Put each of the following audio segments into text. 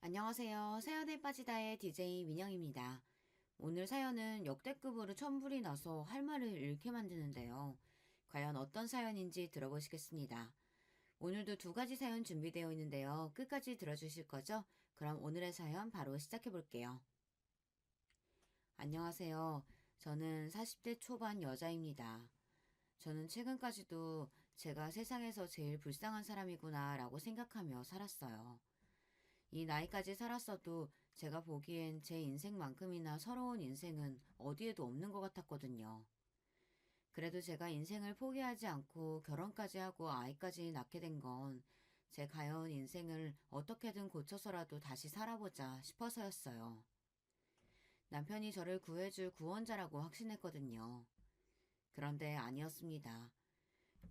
안녕하세요. 사연에 빠지다의 DJ 민영입니다. 오늘 사연은 역대급으로 천불이 나서 할 말을 잃게 만드는데요. 과연 어떤 사연인지 들어보시겠습니다. 오늘도 두 가지 사연 준비되어 있는데요. 끝까지 들어주실 거죠? 그럼 오늘의 사연 바로 시작해 볼게요. 안녕하세요. 저는 40대 초반 여자입니다. 저는 최근까지도 제가 세상에서 제일 불쌍한 사람이구나 라고 생각하며 살았어요. 이 나이까지 살았어도 제가 보기엔 제 인생만큼이나 서러운 인생은 어디에도 없는 것 같았거든요. 그래도 제가 인생을 포기하지 않고 결혼까지 하고 아이까지 낳게 된 건 제 가여운 인생을 어떻게든 고쳐서라도 다시 살아보자 싶어서였어요. 남편이 저를 구해줄 구원자라고 확신했거든요. 그런데 아니었습니다.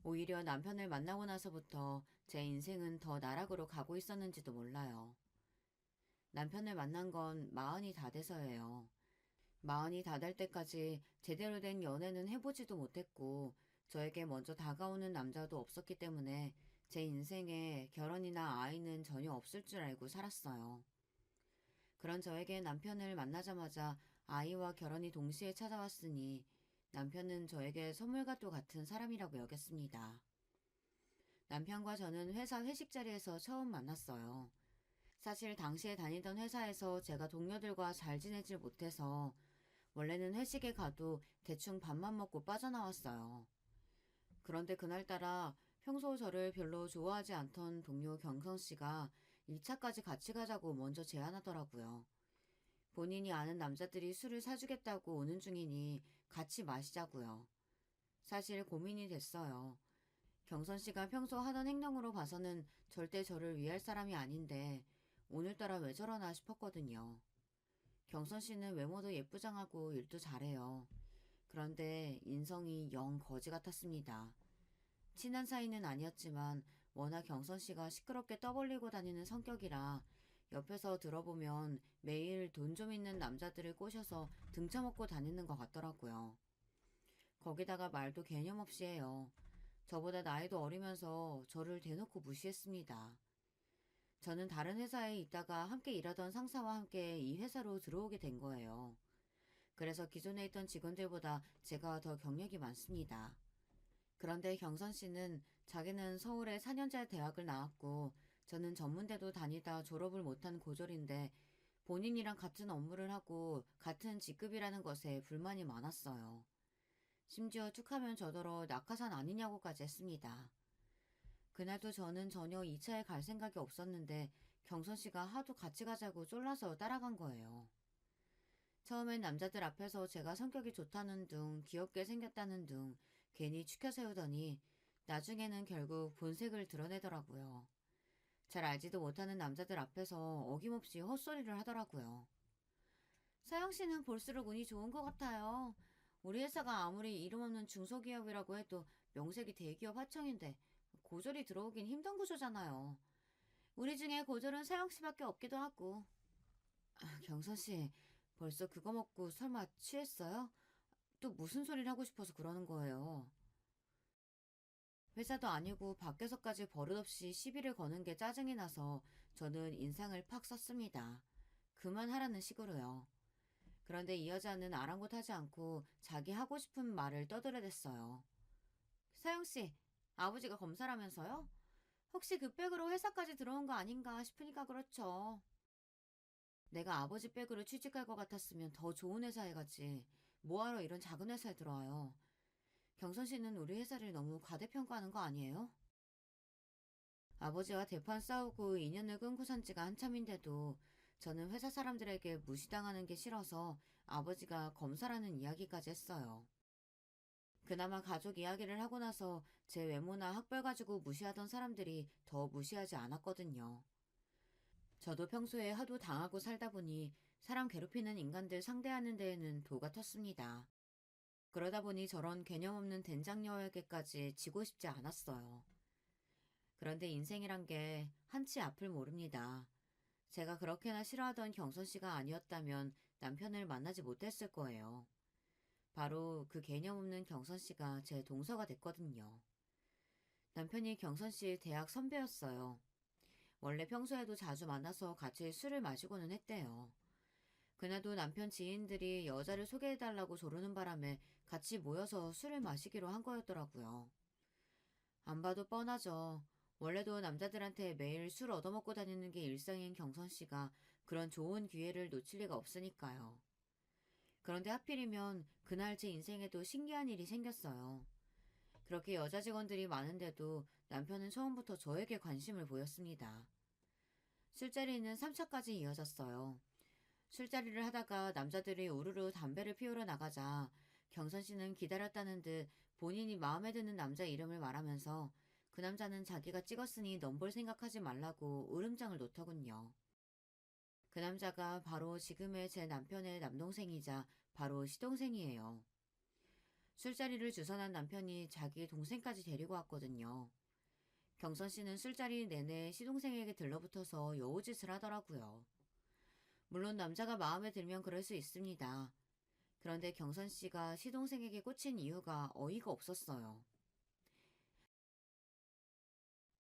오히려 남편을 만나고 나서부터 제 인생은 더 나락으로 가고 있었는지도 몰라요. 남편을 만난 건 마흔이 다 돼서예요. 마흔이 다 될 때까지 제대로 된 연애는 해보지도 못했고 저에게 먼저 다가오는 남자도 없었기 때문에 제 인생에 결혼이나 아이는 전혀 없을 줄 알고 살았어요. 그런 저에게 남편을 만나자마자 아이와 결혼이 동시에 찾아왔으니 남편은 저에게 선물과도 같은 사람이라고 여겼습니다. 남편과 저는 회사 회식 자리에서 처음 만났어요. 사실 당시에 다니던 회사에서 제가 동료들과 잘 지내질 못해서 원래는 회식에 가도 대충 밥만 먹고 빠져나왔어요. 그런데 그날따라 평소 저를 별로 좋아하지 않던 동료 경선 씨가 1차까지 같이 가자고 먼저 제안하더라고요. 본인이 아는 남자들이 술을 사주겠다고 오는 중이니 같이 마시자고요. 사실 고민이 됐어요. 경선 씨가 평소 하던 행동으로 봐서는 절대 저를 위할 사람이 아닌데 오늘따라 왜 저러나 싶었거든요. 경선 씨는 외모도 예쁘장하고 일도 잘해요. 그런데 인성이 영 거지 같았습니다. 친한 사이는 아니었지만 워낙 경선 씨가 시끄럽게 떠벌리고 다니는 성격이라 옆에서 들어보면 매일 돈 좀 있는 남자들을 꼬셔서 등쳐먹고 다니는 것 같더라고요. 거기다가 말도 개념 없이 해요. 저보다 나이도 어리면서 저를 대놓고 무시했습니다. 저는 다른 회사에 있다가 함께 일하던 상사와 함께 이 회사로 들어오게 된 거예요. 그래서 기존에 있던 직원들보다 제가 더 경력이 많습니다. 그런데 경선 씨는 자기는 서울에 4년제 대학을 나왔고 저는 전문대도 다니다 졸업을 못한 고졸인데 본인이랑 같은 업무를 하고 같은 직급이라는 것에 불만이 많았어요. 심지어 툭하면 저더러 낙하산 아니냐고까지 했습니다. 그날도 저는 전혀 2차에 갈 생각이 없었는데 경선 씨가 하도 같이 가자고 쫄라서 따라간 거예요. 처음엔 남자들 앞에서 제가 성격이 좋다는 둥, 귀엽게 생겼다는 둥 괜히 추켜 세우더니 나중에는 결국 본색을 드러내더라고요. 잘 알지도 못하는 남자들 앞에서 어김없이 헛소리를 하더라고요. 서영 씨는 볼수록 운이 좋은 것 같아요. 우리 회사가 아무리 이름 없는 중소기업이라고 해도 명색이 대기업 하청인데 고졸이 들어오긴 힘든 구조잖아요. 우리 중에 고졸은 서영 씨밖에 없기도 하고. 아, 경선 씨, 벌써 그거 먹고 설마 취했어요? 또 무슨 소리를 하고 싶어서 그러는 거예요. 회사도 아니고 밖에서까지 버릇없이 시비를 거는 게 짜증이 나서 저는 인상을 팍 썼습니다. 그만하라는 식으로요. 그런데 이 여자는 아랑곳하지 않고 자기 하고 싶은 말을 떠들어댔어요. 서영씨, 아버지가 검사라면서요? 혹시 그 백으로 회사까지 들어온 거 아닌가 싶으니까 그렇죠. 내가 아버지 백으로 취직할 것 같았으면 더 좋은 회사에 가지. 뭐하러 이런 작은 회사에 들어와요. 경선 씨는 우리 회사를 너무 과대평가하는 거 아니에요? 아버지와 대판 싸우고 인연을 끊고 산 지가 한참인데도 저는 회사 사람들에게 무시당하는 게 싫어서 아버지가 검사라는 이야기까지 했어요. 그나마 가족 이야기를 하고 나서 제 외모나 학벌 가지고 무시하던 사람들이 더 무시하지 않았거든요. 저도 평소에 하도 당하고 살다 보니 사람 괴롭히는 인간들 상대하는 데에는 도가 텄습니다. 그러다 보니 저런 개념 없는 된장녀에게까지 지고 싶지 않았어요. 그런데 인생이란 게 한치 앞을 모릅니다. 제가 그렇게나 싫어하던 경선 씨가 아니었다면 남편을 만나지 못했을 거예요. 바로 그 개념 없는 경선 씨가 제 동서가 됐거든요. 남편이 경선 씨 대학 선배였어요. 원래 평소에도 자주 만나서 같이 술을 마시고는 했대요. 그날도 남편 지인들이 여자를 소개해달라고 조르는 바람에 같이 모여서 술을 마시기로 한 거였더라고요. 안 봐도 뻔하죠. 원래도 남자들한테 매일 술 얻어먹고 다니는 게 일상인 경선 씨가 그런 좋은 기회를 놓칠 리가 없으니까요. 그런데 하필이면 그날 제 인생에도 신기한 일이 생겼어요. 그렇게 여자 직원들이 많은데도 남편은 처음부터 저에게 관심을 보였습니다. 술자리는 3차까지 이어졌어요. 술자리를 하다가 남자들이 우르르 담배를 피우러 나가자 경선 씨는 기다렸다는 듯 본인이 마음에 드는 남자 이름을 말하면서 그 남자는 자기가 찍었으니 넘볼 생각하지 말라고 으름장을 놓더군요. 그 남자가 바로 지금의 제 남편의 남동생이자 바로 시동생이에요. 술자리를 주선한 남편이 자기 동생까지 데리고 왔거든요. 경선 씨는 술자리 내내 시동생에게 들러붙어서 여우짓을 하더라고요. 물론 남자가 마음에 들면 그럴 수 있습니다. 그런데 경선 씨가 시동생에게 꽂힌 이유가 어이가 없었어요.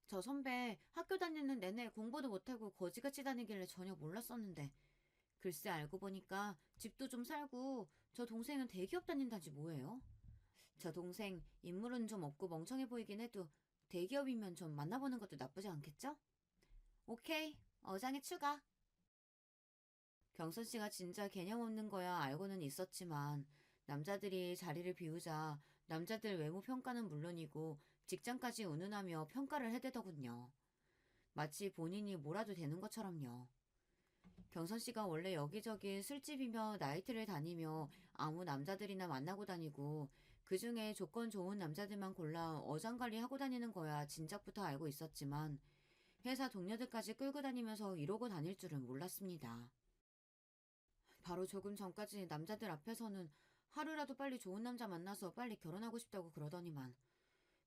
저 선배 학교 다니는 내내 공부도 못하고 거지같이 다니길래 전혀 몰랐었는데 글쎄 알고 보니까 집도 좀 살고 저 동생은 대기업 다닌다지 뭐예요? 저 동생 인물은 좀 없고 멍청해 보이긴 해도 대기업이면 좀 만나보는 것도 나쁘지 않겠죠? 오케이, 어장에 추가. 경선 씨가 진짜 개념 없는 거야 알고는 있었지만 남자들이 자리를 비우자 남자들 외모 평가는 물론이고 직장까지 운운하며 평가를 해대더군요. 마치 본인이 뭐라도 되는 것처럼요. 경선 씨가 원래 여기저기 술집이며 나이트를 다니며 아무 남자들이나 만나고 다니고 그중에 조건 좋은 남자들만 골라 어장관리 하고 다니는 거야 진작부터 알고 있었지만 회사 동료들까지 끌고 다니면서 이러고 다닐 줄은 몰랐습니다. 바로 조금 전까지 남자들 앞에서는 하루라도 빨리 좋은 남자 만나서 빨리 결혼하고 싶다고 그러더니만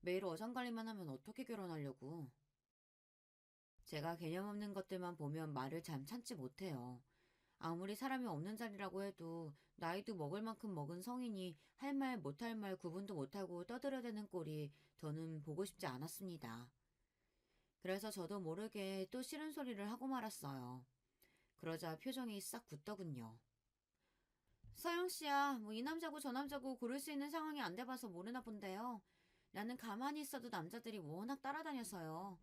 매일 어장관리만 하면 어떻게 결혼하려고. 제가 개념 없는 것들만 보면 말을 잘 참지 못해요. 아무리 사람이 없는 자리라고 해도 나이도 먹을 만큼 먹은 성인이 할 말 못할 말 구분도 못하고 떠들어대는 꼴이 저는 보고 싶지 않았습니다. 그래서 저도 모르게 또 싫은 소리를 하고 말았어요. 그러자 표정이 싹 굳더군요. 서영 씨야, 뭐 이 남자고 저 남자고 고를 수 있는 상황이 안 돼봐서 모르나 본데요. 나는 가만히 있어도 남자들이 워낙 따라다녀서요.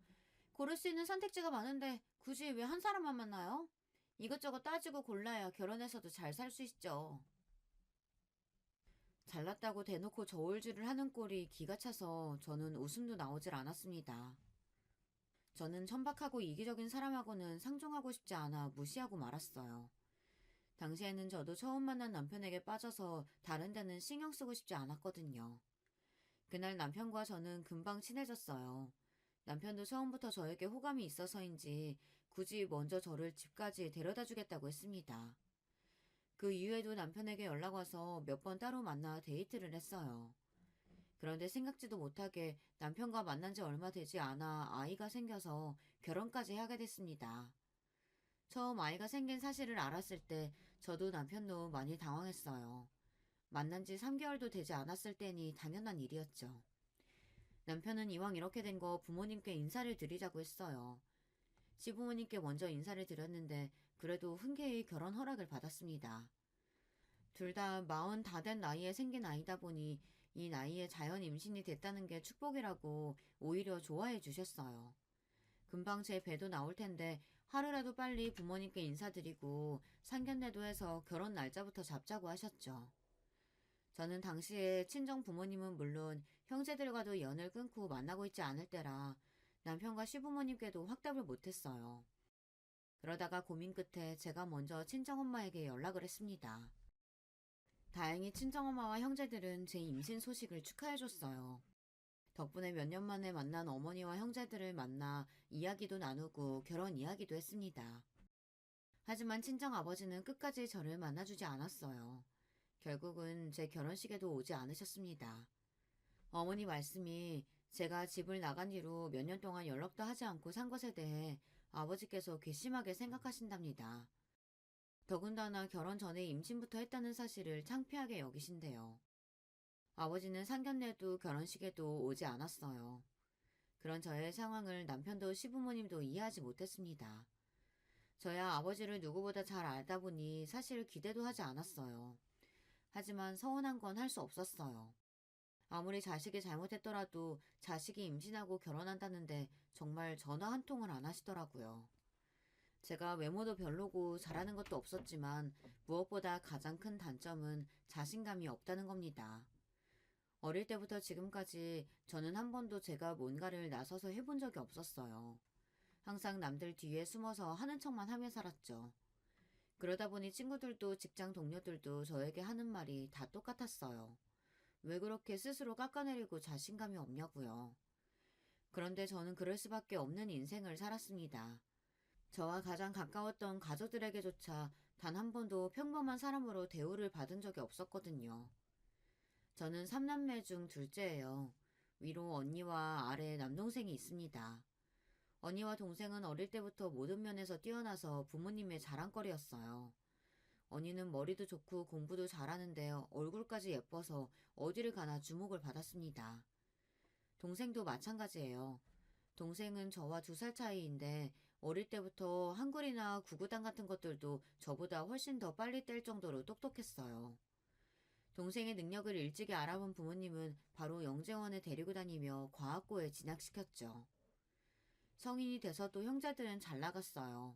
고를 수 있는 선택지가 많은데 굳이 왜 한 사람만 만나요? 이것저것 따지고 골라야 결혼해서도 잘 살 수 있죠. 잘났다고 대놓고 저울질을 하는 꼴이 기가 차서 저는 웃음도 나오질 않았습니다. 저는 천박하고 이기적인 사람하고는 상종하고 싶지 않아 무시하고 말았어요. 당시에는 저도 처음 만난 남편에게 빠져서 다른 데는 신경 쓰고 싶지 않았거든요. 그날 남편과 저는 금방 친해졌어요. 남편도 처음부터 저에게 호감이 있어서인지 굳이 먼저 저를 집까지 데려다 주겠다고 했습니다. 그 이후에도 남편에게 연락 와서 몇 번 따로 만나 데이트를 했어요. 그런데 생각지도 못하게 남편과 만난 지 얼마 되지 않아 아이가 생겨서 결혼까지 하게 됐습니다. 처음 아이가 생긴 사실을 알았을 때 저도 남편도 많이 당황했어요. 만난 지 3개월도 되지 않았을 때니 당연한 일이었죠. 남편은 이왕 이렇게 된 거 부모님께 인사를 드리자고 했어요. 시부모님께 먼저 인사를 드렸는데 그래도 흔쾌히 결혼 허락을 받았습니다. 둘 다 40 다 된 나이에 생긴 아이다 보니 이 나이에 자연 임신이 됐다는 게 축복이라고 오히려 좋아해 주셨어요. 금방 제 배도 나올 텐데 하루라도 빨리 부모님께 인사드리고 상견례도 해서 결혼 날짜부터 잡자고 하셨죠. 저는 당시에 친정 부모님은 물론 형제들과도 연을 끊고 만나고 있지 않을 때라 남편과 시부모님께도 확답을 못했어요. 그러다가 고민 끝에 제가 먼저 친정엄마에게 연락을 했습니다. 다행히 친정엄마와 형제들은 제 임신 소식을 축하해줬어요. 덕분에 몇 년 만에 만난 어머니와 형제들을 만나 이야기도 나누고 결혼 이야기도 했습니다. 하지만 친정아버지는 끝까지 저를 만나주지 않았어요. 결국은 제 결혼식에도 오지 않으셨습니다. 어머니 말씀이 제가 집을 나간 뒤로 몇 년 동안 연락도 하지 않고 산 것에 대해 아버지께서 괘씸하게 생각하신답니다. 더군다나 결혼 전에 임신부터 했다는 사실을 창피하게 여기신대요. 아버지는 상견례도 결혼식에도 오지 않았어요. 그런 저의 상황을 남편도 시부모님도 이해하지 못했습니다. 저야 아버지를 누구보다 잘 알다 보니 사실 기대도 하지 않았어요. 하지만 서운한 건 할 수 없었어요. 아무리 자식이 잘못했더라도 자식이 임신하고 결혼한다는데 정말 전화 한 통을 안 하시더라고요. 제가 외모도 별로고 잘하는 것도 없었지만 무엇보다 가장 큰 단점은 자신감이 없다는 겁니다. 어릴 때부터 지금까지 저는 한 번도 제가 뭔가를 나서서 해본 적이 없었어요. 항상 남들 뒤에 숨어서 하는 척만 하며 살았죠. 그러다 보니 친구들도 직장 동료들도 저에게 하는 말이 다 똑같았어요. 왜 그렇게 스스로 깎아내리고 자신감이 없냐고요. 그런데 저는 그럴 수밖에 없는 인생을 살았습니다. 저와 가장 가까웠던 가족들에게조차 단 한 번도 평범한 사람으로 대우를 받은 적이 없었거든요. 저는 3남매 중 둘째예요. 위로 언니와 아래 남동생이 있습니다. 언니와 동생은 어릴 때부터 모든 면에서 뛰어나서 부모님의 자랑거리였어요. 언니는 머리도 좋고 공부도 잘하는데 얼굴까지 예뻐서 어디를 가나 주목을 받았습니다. 동생도 마찬가지예요. 동생은 저와 2살 차이인데 어릴 때부터 한글이나 구구단 같은 것들도 저보다 훨씬 더 빨리 뗄 정도로 똑똑했어요. 동생의 능력을 일찍이 알아본 부모님은 바로 영재원에 데리고 다니며 과학고에 진학시켰죠. 성인이 돼서도 형제들은 잘 나갔어요.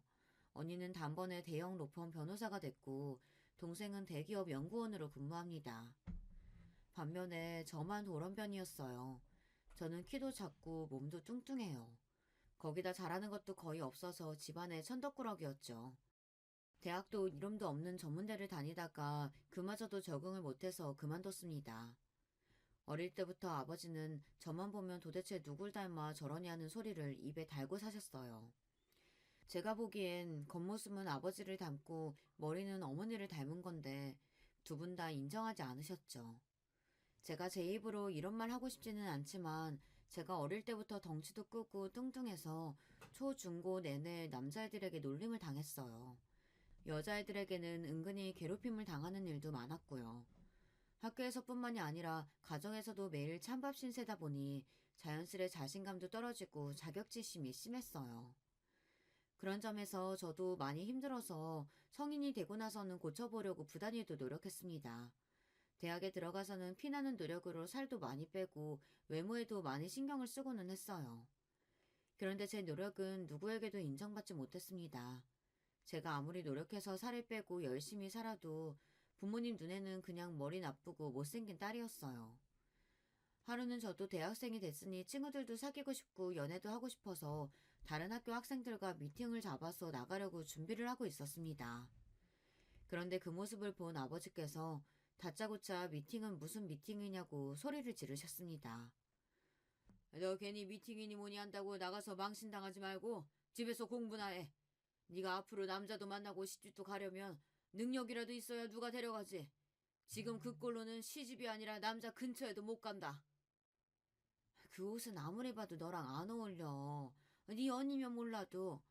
언니는 단번에 대형 로펌 변호사가 됐고 동생은 대기업 연구원으로 근무합니다. 반면에 저만 돌연변이었어요. 저는 키도 작고 몸도 뚱뚱해요. 거기다 잘하는 것도 거의 없어서 집안의 천덕꾸러기였죠. 대학도 이름도 없는 전문대를 다니다가 그마저도 적응을 못해서 그만뒀습니다. 어릴 때부터 아버지는 저만 보면 도대체 누굴 닮아 저러냐는 소리를 입에 달고 사셨어요. 제가 보기엔 겉모습은 아버지를 닮고 머리는 어머니를 닮은 건데 두 분 다 인정하지 않으셨죠. 제가 제 입으로 이런 말 하고 싶지는 않지만 제가 어릴 때부터 덩치도 크고 뚱뚱해서 초, 중, 고 내내 남자애들에게 놀림을 당했어요. 여자애들에게는 은근히 괴롭힘을 당하는 일도 많았고요. 학교에서뿐만이 아니라 가정에서도 매일 찬밥 신세다 보니 자연스레 자신감도 떨어지고 자격지심이 심했어요. 그런 점에서 저도 많이 힘들어서 성인이 되고 나서는 고쳐보려고 부단히도 노력했습니다. 대학에 들어가서는 피나는 노력으로 살도 많이 빼고 외모에도 많이 신경을 쓰고는 했어요. 그런데 제 노력은 누구에게도 인정받지 못했습니다. 제가 아무리 노력해서 살을 빼고 열심히 살아도 부모님 눈에는 그냥 머리 나쁘고 못생긴 딸이었어요. 하루는 저도 대학생이 됐으니 친구들도 사귀고 싶고 연애도 하고 싶어서 다른 학교 학생들과 미팅을 잡아서 나가려고 준비를 하고 있었습니다. 그런데 그 모습을 본 아버지께서 다짜고짜 미팅은 무슨 미팅이냐고 소리를 지르셨습니다. 너 괜히 미팅이니 뭐니 한다고 나가서 망신당하지 말고 집에서 공부나 해. 네가 앞으로 남자도 만나고 시집도 가려면 능력이라도 있어야 누가 데려가지. 지금 그 꼴로는 시집이 아니라 남자 근처에도 못 간다. 그 옷은 아무리 봐도 너랑 안 어울려. 네 언니면 몰라도.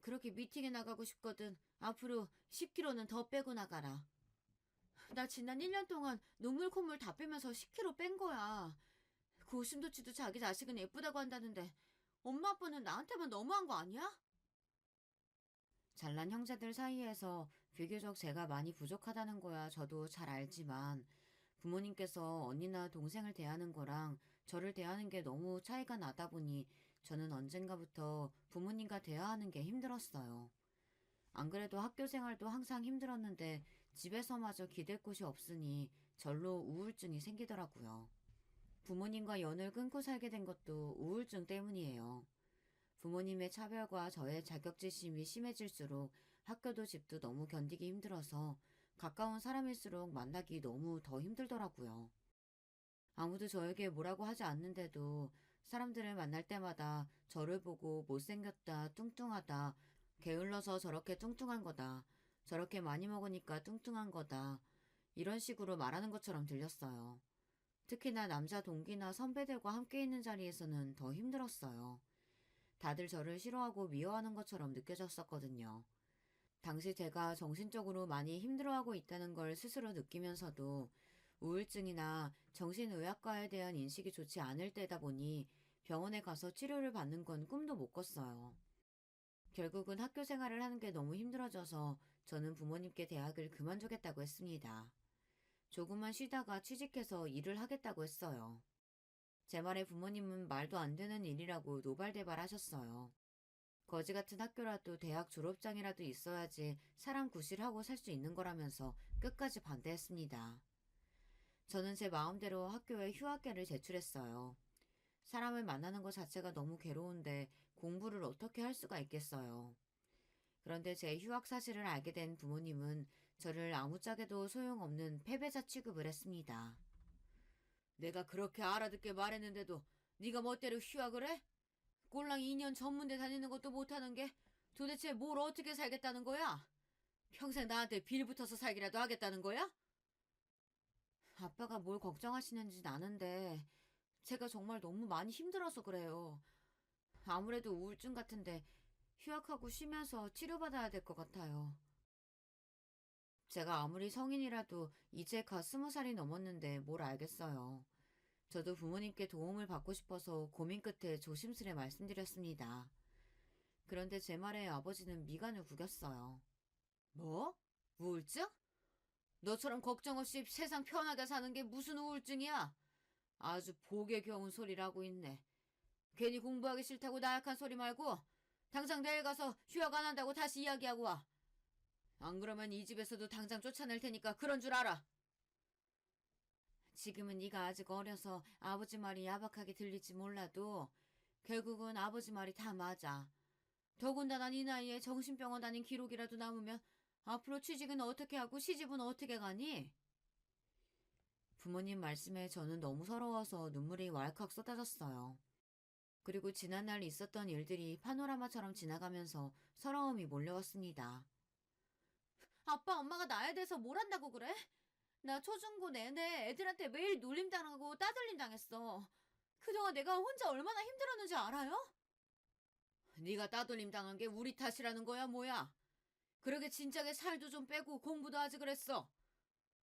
그렇게 미팅에 나가고 싶거든. 앞으로 10kg는 더 빼고 나가라. 나 지난 1년 동안 눈물 콧물 다 빼면서 10kg 뺀 거야. 그 오심도치도 자기 자식은 예쁘다고 한다는데 엄마 아빠는 나한테만 너무한 거 아니야? 잘난 형제들 사이에서 비교적 제가 많이 부족하다는 거야 저도 잘 알지만 부모님께서 언니나 동생을 대하는 거랑 저를 대하는 게 너무 차이가 나다 보니 저는 언젠가부터 부모님과 대화하는 게 힘들었어요. 안 그래도 학교 생활도 항상 힘들었는데 집에서마저 기댈 곳이 없으니 절로 우울증이 생기더라고요. 부모님과 연을 끊고 살게 된 것도 우울증 때문이에요. 부모님의 차별과 저의 자격지심이 심해질수록 학교도 집도 너무 견디기 힘들어서 가까운 사람일수록 만나기 너무 더 힘들더라고요. 아무도 저에게 뭐라고 하지 않는데도 사람들을 만날 때마다 저를 보고 못생겼다, 뚱뚱하다, 게을러서 저렇게 뚱뚱한 거다, 저렇게 많이 먹으니까 뚱뚱한 거다, 이런 식으로 말하는 것처럼 들렸어요. 특히나 남자 동기나 선배들과 함께 있는 자리에서는 더 힘들었어요. 다들 저를 싫어하고 미워하는 것처럼 느껴졌었거든요. 당시 제가 정신적으로 많이 힘들어하고 있다는 걸 스스로 느끼면서도 우울증이나 정신의학과에 대한 인식이 좋지 않을 때다 보니 병원에 가서 치료를 받는 건 꿈도 못 꿨어요. 결국은 학교 생활을 하는 게 너무 힘들어져서 저는 부모님께 대학을 그만두겠다고 했습니다. 조금만 쉬다가 취직해서 일을 하겠다고 했어요. 제 말에 부모님은 말도 안 되는 일이라고 노발대발 하셨어요. 거지 같은 학교라도 대학 졸업장이라도 있어야지 사람 구실하고 살 수 있는 거라면서 끝까지 반대했습니다. 저는 제 마음대로 학교에 휴학계를 제출했어요. 사람을 만나는 것 자체가 너무 괴로운데 공부를 어떻게 할 수가 있겠어요. 그런데 제 휴학 사실을 알게 된 부모님은 저를 아무짝에도 소용없는 패배자 취급을 했습니다. 내가 그렇게 알아듣게 말했는데도 네가 멋대로 휴학을 해? 꼴랑 2년 전문대 다니는 것도 못하는 게 도대체 뭘 어떻게 살겠다는 거야? 평생 나한테 빌붙어서 살기라도 하겠다는 거야? 아빠가 뭘 걱정하시는지 아는데 제가 정말 너무 많이 힘들어서 그래요. 아무래도 우울증 같은데 휴학하고 쉬면서 치료받아야 될 것 같아요. 제가 아무리 성인이라도 이제 갓 20살이 넘었는데 뭘 알겠어요. 저도 부모님께 도움을 받고 싶어서 고민 끝에 조심스레 말씀드렸습니다. 그런데 제 말에 아버지는 미간을 구겼어요. 뭐? 우울증? 너처럼 걱정 없이 세상 편하게 사는 게 무슨 우울증이야? 아주 복에 겨운 소리를 하고 있네. 괜히 공부하기 싫다고 나약한 소리 말고 당장 내일 가서 휴학 안 한다고 다시 이야기하고 와. 안 그러면 이 집에서도 당장 쫓아낼 테니까 그런 줄 알아. 지금은 네가 아직 어려서 아버지 말이 야박하게 들릴지 몰라도 결국은 아버지 말이 다 맞아. 더군다나 네 나이에 정신병원 다닌 기록이라도 남으면 앞으로 취직은 어떻게 하고 시집은 어떻게 가니? 부모님 말씀에 저는 너무 서러워서 눈물이 왈칵 쏟아졌어요. 그리고 지난날 있었던 일들이 파노라마처럼 지나가면서 서러움이 몰려왔습니다. 아빠, 엄마가 나에 대해서 뭘 한다고 그래? 나 초중고 내내 애들한테 매일 놀림당하고 따돌림 당했어. 그동안 내가 혼자 얼마나 힘들었는지 알아요? 네가 따돌림 당한 게 우리 탓이라는 거야, 뭐야? 그러게 진작에 살도 좀 빼고 공부도 하지 그랬어.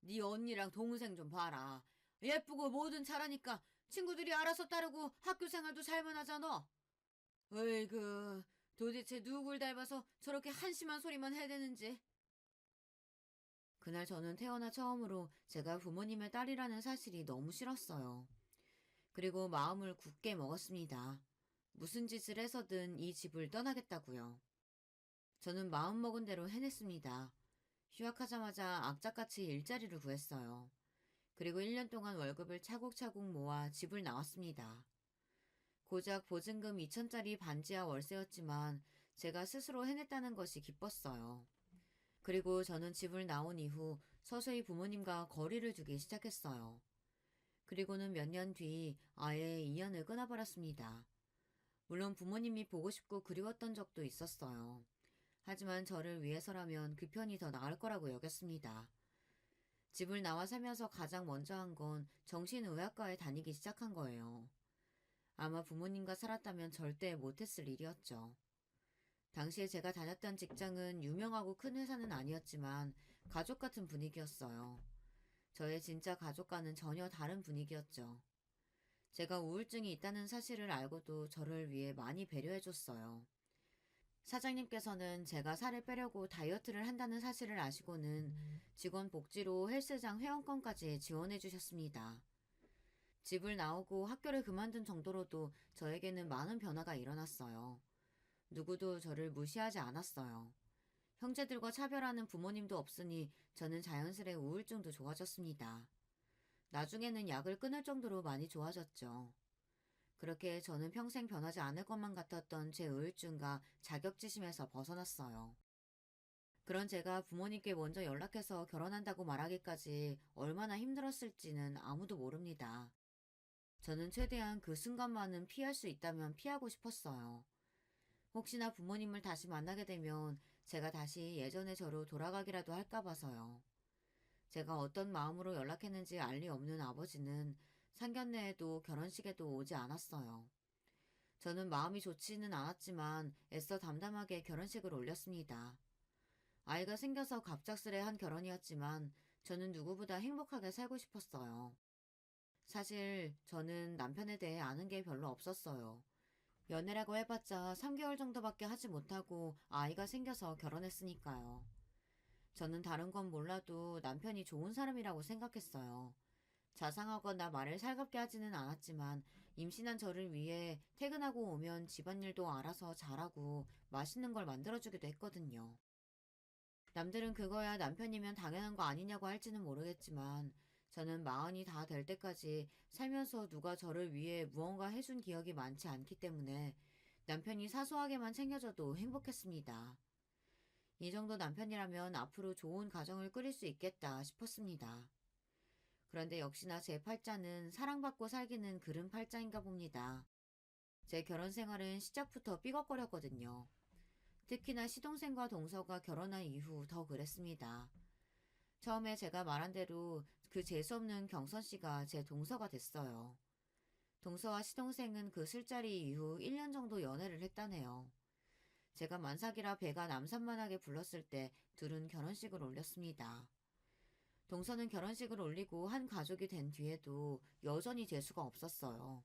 네 언니랑 동생 좀 봐라. 예쁘고 뭐든 잘하니까 친구들이 알아서 따르고 학교 생활도 잘만 하잖아. 으이그, 도대체 누굴 닮아서 저렇게 한심한 소리만 해대는지. 그날 저는 태어나 처음으로 제가 부모님의 딸이라는 사실이 너무 싫었어요. 그리고 마음을 굳게 먹었습니다. 무슨 짓을 해서든 이 집을 떠나겠다고요. 저는 마음먹은 대로 해냈습니다. 휴학하자마자 악착같이 일자리를 구했어요. 그리고 1년 동안 월급을 차곡차곡 모아 집을 나왔습니다. 고작 보증금 2천짜리 반지하 월세였지만 제가 스스로 해냈다는 것이 기뻤어요. 그리고 저는 집을 나온 이후 서서히 부모님과 거리를 두기 시작했어요. 그리고는 몇 년 뒤 아예 인연을 끊어버렸습니다. 물론 부모님이 보고 싶고 그리웠던 적도 있었어요. 하지만 저를 위해서라면 그 편이 더 나을 거라고 여겼습니다. 집을 나와 살면서 가장 먼저 한 건 정신의학과에 다니기 시작한 거예요. 아마 부모님과 살았다면 절대 못했을 일이었죠. 당시에 제가 다녔던 직장은 유명하고 큰 회사는 아니었지만 가족 같은 분위기였어요. 저의 진짜 가족과는 전혀 다른 분위기였죠. 제가 우울증이 있다는 사실을 알고도 저를 위해 많이 배려해줬어요. 사장님께서는 제가 살을 빼려고 다이어트를 한다는 사실을 아시고는 직원 복지로 헬스장 회원권까지 지원해 주셨습니다. 집을 나오고 학교를 그만둔 정도로도 저에게는 많은 변화가 일어났어요. 누구도 저를 무시하지 않았어요. 형제들과 차별하는 부모님도 없으니 저는 자연스레 우울증도 좋아졌습니다. 나중에는 약을 끊을 정도로 많이 좋아졌죠. 그렇게 저는 평생 변하지 않을 것만 같았던 제 우울증과 자격지심에서 벗어났어요. 그런 제가 부모님께 먼저 연락해서 결혼한다고 말하기까지 얼마나 힘들었을지는 아무도 모릅니다. 저는 최대한 그 순간만은 피할 수 있다면 피하고 싶었어요. 혹시나 부모님을 다시 만나게 되면 제가 다시 예전의 저로 돌아가기라도 할까 봐서요. 제가 어떤 마음으로 연락했는지 알 리 없는 아버지는 상견례에도 결혼식에도 오지 않았어요. 저는 마음이 좋지는 않았지만 애써 담담하게 결혼식을 올렸습니다. 아이가 생겨서 갑작스레 한 결혼이었지만 저는 누구보다 행복하게 살고 싶었어요. 사실 저는 남편에 대해 아는 게 별로 없었어요. 연애라고 해봤자 3개월 정도밖에 하지 못하고 아이가 생겨서 결혼했으니까요. 저는 다른 건 몰라도 남편이 좋은 사람이라고 생각했어요. 자상하거나 말을 살갑게 하지는 않았지만 임신한 저를 위해 퇴근하고 오면 집안일도 알아서 잘하고 맛있는 걸 만들어주기도 했거든요. 남들은 그거야 남편이면 당연한 거 아니냐고 할지는 모르겠지만 저는 마흔이 다 될 때까지 살면서 누가 저를 위해 무언가 해준 기억이 많지 않기 때문에 남편이 사소하게만 챙겨줘도 행복했습니다. 이 정도 남편이라면 앞으로 좋은 가정을 꾸릴 수 있겠다 싶었습니다. 그런데 역시나 제 팔자는 사랑받고 살기는 그른 팔자인가 봅니다. 제 결혼 생활은 시작부터 삐걱거렸거든요. 특히나 시동생과 동서가 결혼한 이후 더 그랬습니다. 처음에 제가 말한 대로 그 재수없는 경선 씨가 제 동서가 됐어요. 동서와 시동생은 그 술자리 이후 1년 정도 연애를 했다네요. 제가 만삭이라 배가 남산만하게 불렀을 때 둘은 결혼식을 올렸습니다. 동서는 결혼식을 올리고 한 가족이 된 뒤에도 여전히 재수가 없었어요.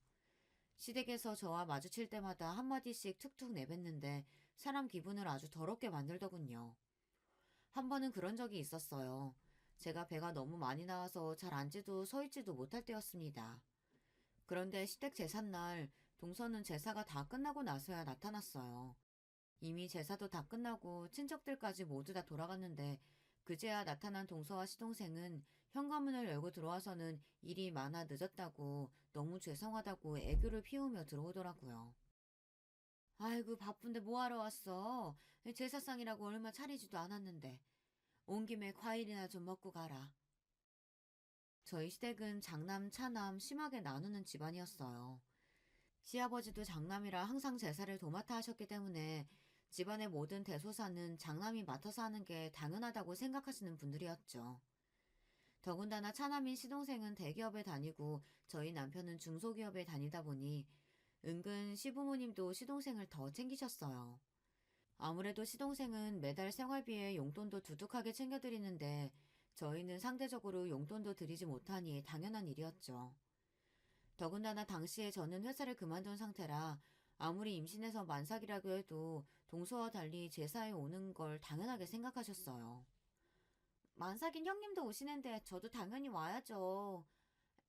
시댁에서 저와 마주칠 때마다 한마디씩 툭툭 내뱉는데 사람 기분을 아주 더럽게 만들더군요. 한 번은 그런 적이 있었어요. 제가 배가 너무 많이 나와서 잘 앉지도 서 있지도 못할 때였습니다. 그런데 시댁 제삿날 동서는 제사가 다 끝나고 나서야 나타났어요. 이미 제사도 다 끝나고 친척들까지 모두 다 돌아갔는데 그제야 나타난 동서와 시동생은 현관문을 열고 들어와서는 일이 많아 늦었다고 너무 죄송하다고 애교를 피우며 들어오더라고요. 아이고 바쁜데 뭐하러 왔어? 제사상이라고 얼마 차리지도 않았는데 온 김에 과일이나 좀 먹고 가라. 저희 시댁은 장남, 차남 심하게 나누는 집안이었어요. 시아버지도 장남이라 항상 제사를 도맡아 하셨기 때문에 집안의 모든 대소사는 장남이 맡아서 하는 게 당연하다고 생각하시는 분들이었죠. 더군다나 차남인 시동생은 대기업에 다니고 저희 남편은 중소기업에 다니다 보니 은근 시부모님도 시동생을 더 챙기셨어요. 아무래도 시동생은 매달 생활비에 용돈도 두둑하게 챙겨드리는데 저희는 상대적으로 용돈도 드리지 못하니 당연한 일이었죠. 더군다나 당시에 저는 회사를 그만둔 상태라 아무리 임신해서 만삭이라고 해도 동서와 달리 제사에 오는 걸 당연하게 생각하셨어요. 만삭인 형님도 오시는데 저도 당연히 와야죠.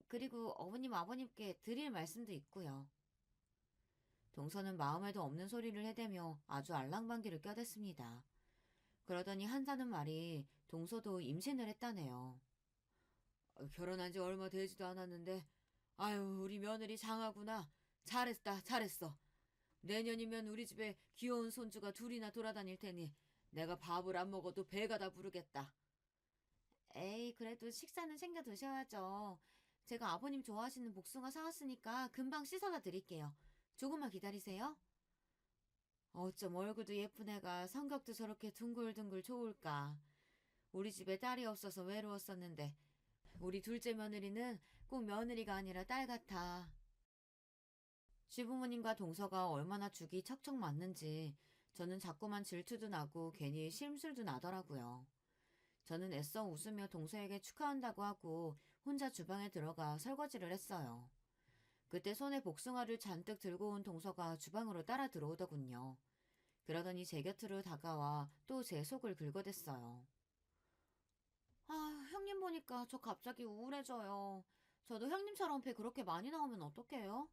그리고 어머님, 아버님께 드릴 말씀도 있고요. 동서는 마음에도 없는 소리를 해대며 아주 알랑방귀를 껴댔습니다. 그러더니 한다는 말이 동서도 임신을 했다네요. 결혼한 지 얼마 되지도 않았는데 아유 우리 며느리 장하구나. 잘했다 잘했어. 내년이면 우리 집에 귀여운 손주가 둘이나 돌아다닐 테니 내가 밥을 안 먹어도 배가 다 부르겠다. 에이 그래도 식사는 챙겨 드셔야죠. 제가 아버님 좋아하시는 복숭아 사왔으니까 금방 씻어다 드릴게요. 조금만 기다리세요. 어쩜 얼굴도 예쁜 애가 성격도 저렇게 둥글둥글 좋을까. 우리 집에 딸이 없어서 외로웠었는데 우리 둘째 며느리는 꼭 며느리가 아니라 딸 같아. 시부모님과 동서가 얼마나 죽이 척척 맞는지 저는 자꾸만 질투도 나고 괜히 심술도 나더라고요. 저는 애써 웃으며 동서에게 축하한다고 하고 혼자 주방에 들어가 설거지를 했어요. 그때 손에 복숭아를 잔뜩 들고 온 동서가 주방으로 따라 들어오더군요. 그러더니 제 곁으로 다가와 또 제 속을 긁어댔어요. 아, 형님 보니까 저 갑자기 우울해져요. 저도 형님처럼 배 그렇게 많이 나오면 어떡해요?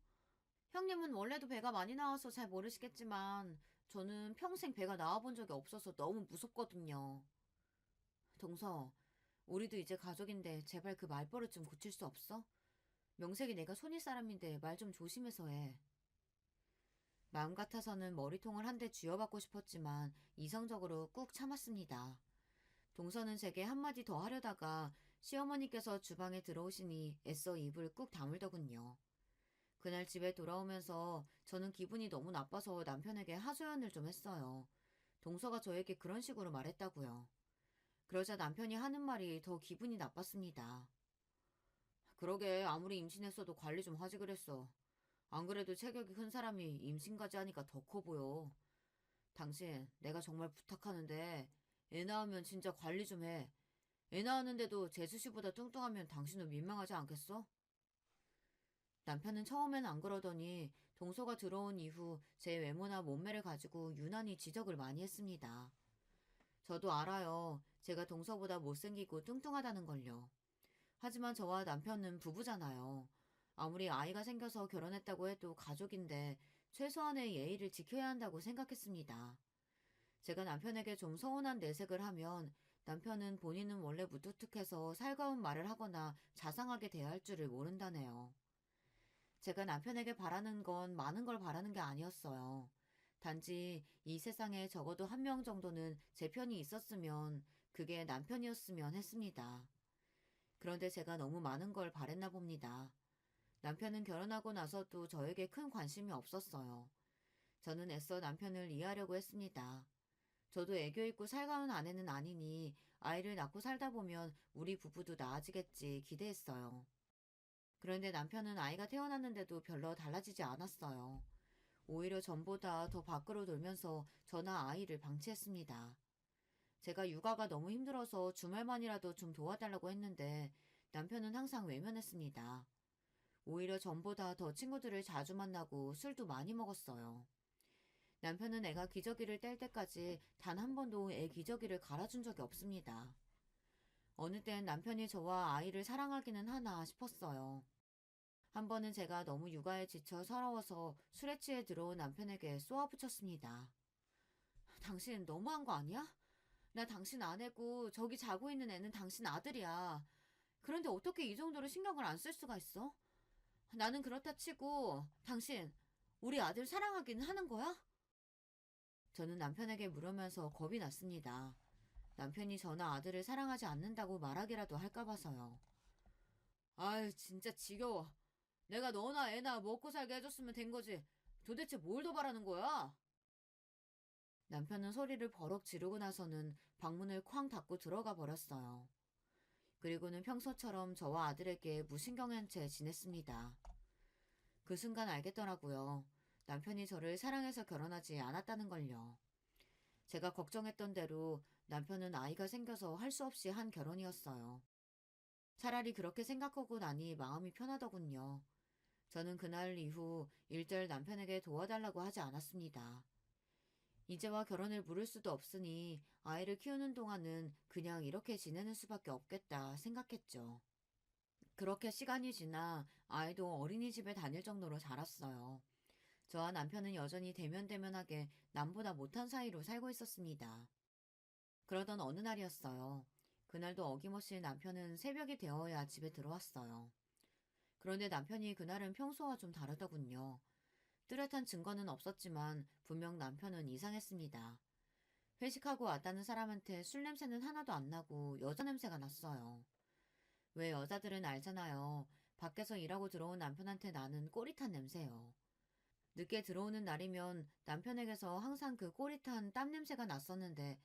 형님은 원래도 배가 많이 나와서 잘 모르시겠지만 저는 평생 배가 나와본 적이 없어서 너무 무섭거든요. 동서, 우리도 이제 가족인데 제발 그 말버릇 좀 고칠 수 없어? 명색이 내가 손윗 사람인데 말 좀 조심해서 해. 마음 같아서는 머리통을 한 대 쥐어받고 싶었지만 이성적으로 꾹 참았습니다. 동서는 제게 한마디 더 하려다가 시어머니께서 주방에 들어오시니 애써 입을 꾹 다물더군요. 그날 집에 돌아오면서 저는 기분이 너무 나빠서 남편에게 하소연을 좀 했어요. 동서가 저에게 그런 식으로 말했다고요. 그러자 남편이 하는 말이 더 기분이 나빴습니다. 그러게 아무리 임신했어도 관리 좀 하지 그랬어. 안 그래도 체격이 큰 사람이 임신까지 하니까 더 커 보여. 당신 내가 정말 부탁하는데 애 낳으면 진짜 관리 좀 해. 애 낳았는데도 재수 씨보다 뚱뚱하면 당신도 민망하지 않겠어? 남편은 처음엔 안 그러더니 동서가 들어온 이후 제 외모나 몸매를 가지고 유난히 지적을 많이 했습니다. 저도 알아요. 제가 동서보다 못생기고 뚱뚱하다는 걸요. 하지만 저와 남편은 부부잖아요. 아무리 아이가 생겨서 결혼했다고 해도 가족인데 최소한의 예의를 지켜야 한다고 생각했습니다. 제가 남편에게 좀 서운한 내색을 하면 남편은 본인은 원래 무뚝뚝해서 살가운 말을 하거나 자상하게 대할 줄을 모른다네요. 제가 남편에게 바라는 건 많은 걸 바라는 게 아니었어요. 단지 이 세상에 적어도 한 명 정도는 제 편이 있었으면, 그게 남편이었으면 했습니다. 그런데 제가 너무 많은 걸 바랬나 봅니다. 남편은 결혼하고 나서도 저에게 큰 관심이 없었어요. 저는 애써 남편을 이해하려고 했습니다. 저도 애교 있고 살가운 아내는 아니니 아이를 낳고 살다 보면 우리 부부도 나아지겠지 기대했어요. 그런데 남편은 아이가 태어났는데도 별로 달라지지 않았어요. 오히려 전보다 더 밖으로 놀면서 저나 아이를 방치했습니다. 제가 육아가 너무 힘들어서 주말만이라도 좀 도와달라고 했는데 남편은 항상 외면했습니다. 오히려 전보다 더 친구들을 자주 만나고 술도 많이 먹었어요. 남편은 애가 기저귀를 뗄 때까지 단 한 번도 애 기저귀를 갈아준 적이 없습니다. 어느 땐 남편이 저와 아이를 사랑하기는 하나 싶었어요. 한 번은 제가 너무 육아에 지쳐 서러워서 술에 취해 들어온 남편에게 쏘아붙였습니다. 당신 너무한 거 아니야? 나 당신 아내고 저기 자고 있는 애는 당신 아들이야. 그런데 어떻게 이 정도로 신경을 안 쓸 수가 있어? 나는 그렇다 치고 당신 우리 아들 사랑하기는 하는 거야? 저는 남편에게 물으면서 겁이 났습니다. 남편이 저나 아들을 사랑하지 않는다고 말하기라도 할까 봐서요. 아유, 진짜 지겨워. 내가 너나 애나 먹고 살게 해줬으면 된 거지. 도대체 뭘 더 바라는 거야? 남편은 소리를 버럭 지르고 나서는 방문을 쾅 닫고 들어가 버렸어요. 그리고는 평소처럼 저와 아들에게 무신경한 채 지냈습니다. 그 순간 알겠더라고요. 남편이 저를 사랑해서 결혼하지 않았다는 걸요. 제가 걱정했던 대로 남편은 아이가 생겨서 할 수 없이 한 결혼이었어요. 차라리 그렇게 생각하고 나니 마음이 편하더군요. 저는 그날 이후 일절 남편에게 도와달라고 하지 않았습니다. 이제와 결혼을 물을 수도 없으니 아이를 키우는 동안은 그냥 이렇게 지내는 수밖에 없겠다 생각했죠. 그렇게 시간이 지나 아이도 어린이집에 다닐 정도로 자랐어요. 저와 남편은 여전히 대면대면하게 남보다 못한 사이로 살고 있었습니다. 그러던 어느 날이었어요. 그날도 어김없이 남편은 새벽이 되어야 집에 들어왔어요. 그런데 남편이 그날은 평소와 좀 다르더군요. 뚜렷한 증거는 없었지만 분명 남편은 이상했습니다. 회식하고 왔다는 사람한테 술 냄새는 하나도 안 나고 여자 냄새가 났어요. 왜 여자들은 알잖아요. 밖에서 일하고 들어온 남편한테 나는 꼬릿한 냄새요. 늦게 들어오는 날이면 남편에게서 항상 그 꼬릿한 땀 냄새가 났었는데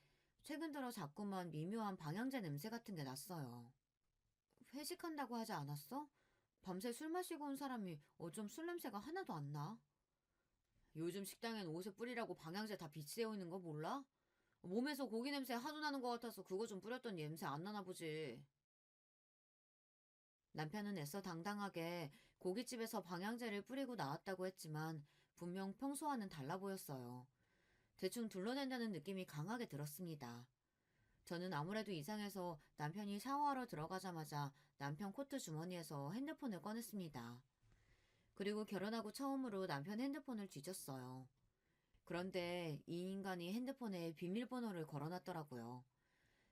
최근 들어 자꾸만 미묘한 방향제 냄새 같은 게 났어요. 회식한다고 하지 않았어? 밤새 술 마시고 온 사람이 어쩜 술 냄새가 하나도 안 나? 요즘 식당엔 옷에 뿌리라고 방향제 다 비치되어 있는 거 몰라? 몸에서 고기 냄새 하도 나는 것 같아서 그거 좀 뿌렸더니 냄새 안 나나 보지. 남편은 애써 당당하게 고깃집에서 방향제를 뿌리고 나왔다고 했지만 분명 평소와는 달라 보였어요. 대충 둘러댄다는 느낌이 강하게 들었습니다. 저는 아무래도 이상해서 남편이 샤워하러 들어가자마자 남편 코트 주머니에서 핸드폰을 꺼냈습니다. 그리고 결혼하고 처음으로 남편 핸드폰을 뒤졌어요. 그런데 이 인간이 핸드폰에 비밀번호를 걸어놨더라고요.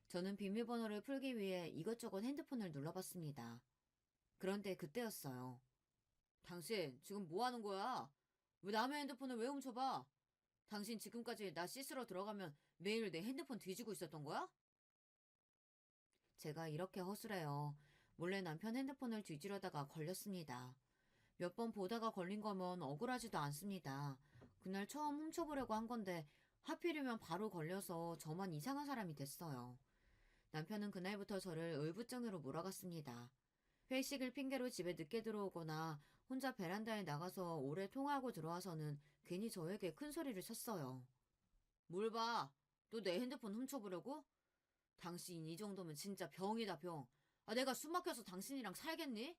저는 비밀번호를 풀기 위해 이것저것 핸드폰을 눌러봤습니다. 그런데 그때였어요. 당신 지금 뭐 하는 거야? 왜 남의 핸드폰을 왜 훔쳐봐? 당신 지금까지 나 씻으러 들어가면 매일 내 핸드폰 뒤지고 있었던 거야? 제가 이렇게 허술해요. 몰래 남편 핸드폰을 뒤지려다가 걸렸습니다. 몇 번 보다가 걸린 거면 억울하지도 않습니다. 그날 처음 훔쳐보려고 한 건데 하필이면 바로 걸려서 저만 이상한 사람이 됐어요. 남편은 그날부터 저를 울부증으로 몰아갔습니다. 회식을 핑계로 집에 늦게 들어오거나 혼자 베란다에 나가서 오래 통화하고 들어와서는 괜히 저에게 큰 소리를 쳤어요. 뭘 봐? 또 내 핸드폰 훔쳐보려고? 당신 이 정도면 진짜 병이다 병. 아, 내가 숨 막혀서 당신이랑 살겠니?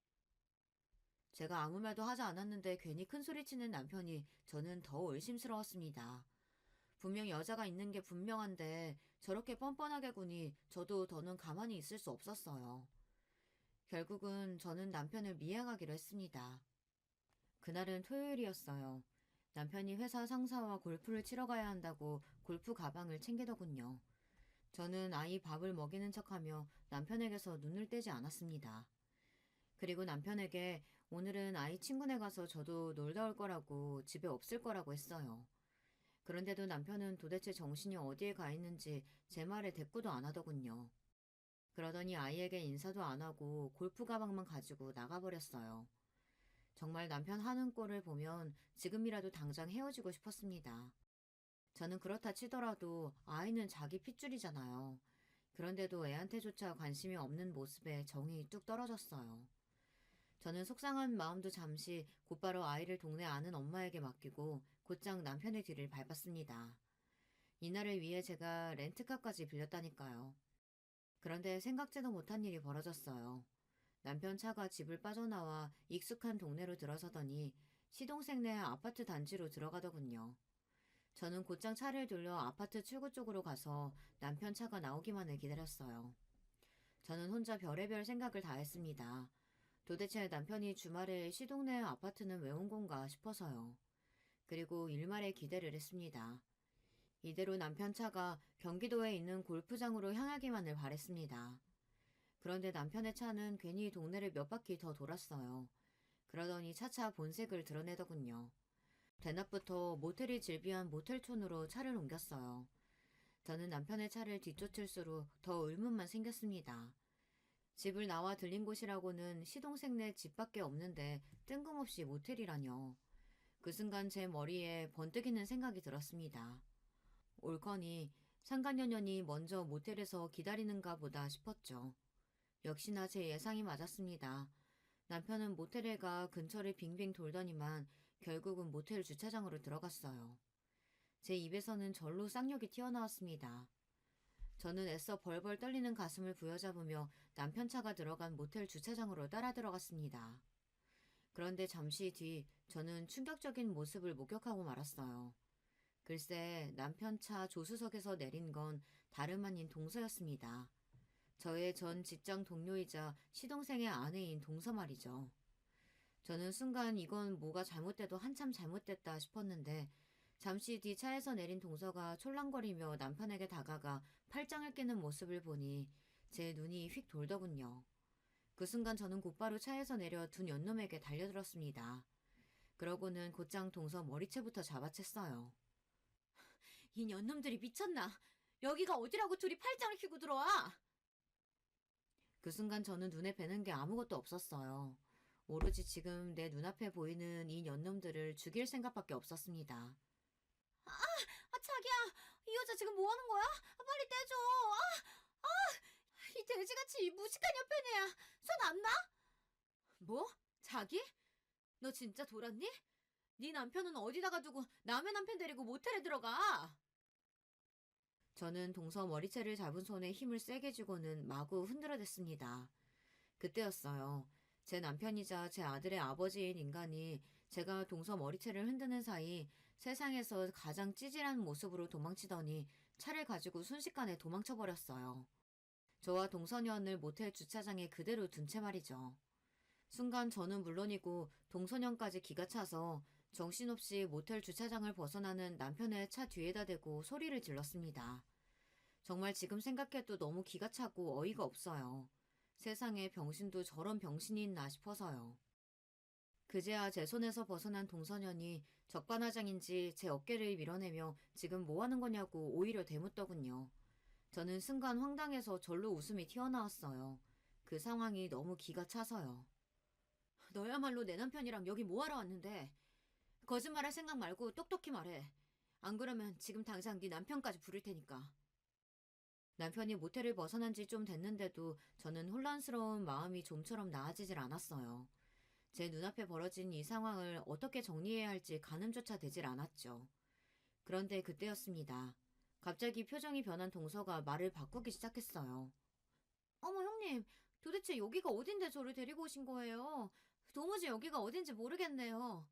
제가 아무 말도 하지 않았는데 괜히 큰 소리치는 남편이 저는 더 의심스러웠습니다. 분명 여자가 있는 게 분명한데 저렇게 뻔뻔하게 구니 저도 더는 가만히 있을 수 없었어요. 결국은 저는 남편을 미행하기로 했습니다. 그날은 토요일이었어요. 남편이 회사 상사와 골프를 치러 가야 한다고 골프 가방을 챙기더군요. 저는 아이 밥을 먹이는 척하며 남편에게서 눈을 떼지 않았습니다. 그리고 남편에게 오늘은 아이 친구네 가서 저도 놀다 올 거라고 집에 없을 거라고 했어요. 그런데도 남편은 도대체 정신이 어디에 가 있는지 제 말에 대꾸도 안 하더군요. 그러더니 아이에게 인사도 안 하고 골프 가방만 가지고 나가버렸어요. 정말 남편 하는 꼴을 보면 지금이라도 당장 헤어지고 싶었습니다. 저는 그렇다 치더라도 아이는 자기 핏줄이잖아요. 그런데도 애한테조차 관심이 없는 모습에 정이 뚝 떨어졌어요. 저는 속상한 마음도 잠시 곧바로 아이를 동네 아는 엄마에게 맡기고 곧장 남편의 뒤를 밟았습니다. 이날을 위해 제가 렌트카까지 빌렸다니까요. 그런데 생각지도 못한 일이 벌어졌어요. 남편 차가 집을 빠져나와 익숙한 동네로 들어서더니 시동생 네 아파트 단지로 들어가더군요. 저는 곧장 차를 돌려 아파트 출구 쪽으로 가서 남편 차가 나오기만을 기다렸어요. 저는 혼자 별의별 생각을 다 했습니다. 도대체 남편이 주말에 시동네 아파트는 왜 온 건가 싶어서요. 그리고 일말에 기대를 했습니다. 이대로 남편 차가 경기도에 있는 골프장으로 향하기만을 바랬습니다. 그런데 남편의 차는 괜히 동네를 몇 바퀴 더 돌았어요. 그러더니 차차 본색을 드러내더군요. 대낮부터 모텔이 즐비한 모텔촌으로 차를 옮겼어요. 저는 남편의 차를 뒤쫓을수록 더 의문만 생겼습니다. 집을 나와 들린 곳이라고는 시동생네 집밖에 없는데 뜬금없이 모텔이라뇨. 그 순간 제 머리에 번뜩이는 생각이 들었습니다. 옳거니 상간녀년이 먼저 모텔에서 기다리는가 보다 싶었죠. 역시나 제 예상이 맞았습니다. 남편은 모텔에 가 근처를 빙빙 돌더니만 결국은 모텔 주차장으로 들어갔어요. 제 입에서는 절로 쌍욕이 튀어나왔습니다. 저는 애써 벌벌 떨리는 가슴을 부여잡으며 남편 차가 들어간 모텔 주차장으로 따라 들어갔습니다. 그런데 잠시 뒤 저는 충격적인 모습을 목격하고 말았어요. 글쎄 남편 차 조수석에서 내린 건 다름 아닌 동서였습니다. 저의 전 직장 동료이자 시동생의 아내인 동서 말이죠. 저는 순간 이건 뭐가 잘못돼도 한참 잘못됐다 싶었는데 잠시 뒤 차에서 내린 동서가 촐랑거리며 남편에게 다가가 팔짱을 끼는 모습을 보니 제 눈이 휙 돌더군요. 그 순간 저는 곧바로 차에서 내려 두 연놈에게 달려들었습니다. 그러고는 곧장 동서 머리채부터 잡아챘어요. 이 연놈들이 미쳤나? 여기가 어디라고 둘이 팔짱을 끼고 들어와? 그 순간 저는 눈에 뵈는 게 아무것도 없었어요. 오로지 지금 내 눈앞에 보이는 이 년놈들을 죽일 생각밖에 없었습니다. 자기야, 이 여자 지금 뭐 하는 거야? 빨리 떼줘. 이 돼지같이 이 무식한 옆에네야. 손 안 나? 뭐? 자기? 너 진짜 돌았니? 네 남편은 어디다가 두고 남의 남편 데리고 모텔에 들어가? 저는 동서 머리채를 잡은 손에 힘을 세게 쥐고는 마구 흔들어댔습니다. 그때였어요. 제 남편이자 제 아들의 아버지인 인간이 제가 동서 머리채를 흔드는 사이 세상에서 가장 찌질한 모습으로 도망치더니 차를 가지고 순식간에 도망쳐버렸어요. 저와 동서년을 모텔 주차장에 그대로 둔 채 말이죠. 순간 저는 물론이고 동서년까지 기가 차서 정신없이 모텔 주차장을 벗어나는 남편의 차 뒤에다 대고 소리를 질렀습니다. 정말 지금 생각해도 너무 기가 차고 어이가 없어요. 세상에 병신도 저런 병신이 있나 싶어서요. 그제야 제 손에서 벗어난 동서년이 적반하장인지 제 어깨를 밀어내며 지금 뭐 하는 거냐고 오히려 대묻더군요. 저는 순간 황당해서 절로 웃음이 튀어나왔어요. 그 상황이 너무 기가 차서요. 너야말로 내 남편이랑 여기 뭐하러 왔는데? 거짓말할 생각 말고 똑똑히 말해. 안 그러면 지금 당장 네 남편까지 부를 테니까. 남편이 모텔을 벗어난 지 좀 됐는데도 저는 혼란스러운 마음이 좀처럼 나아지질 않았어요. 제 눈앞에 벌어진 이 상황을 어떻게 정리해야 할지 가늠조차 되질 않았죠. 그런데 그때였습니다. 갑자기 표정이 변한 동서가 말을 바꾸기 시작했어요. 어머 형님, 도대체 여기가 어딘데 저를 데리고 오신 거예요? 도무지 여기가 어딘지 모르겠네요.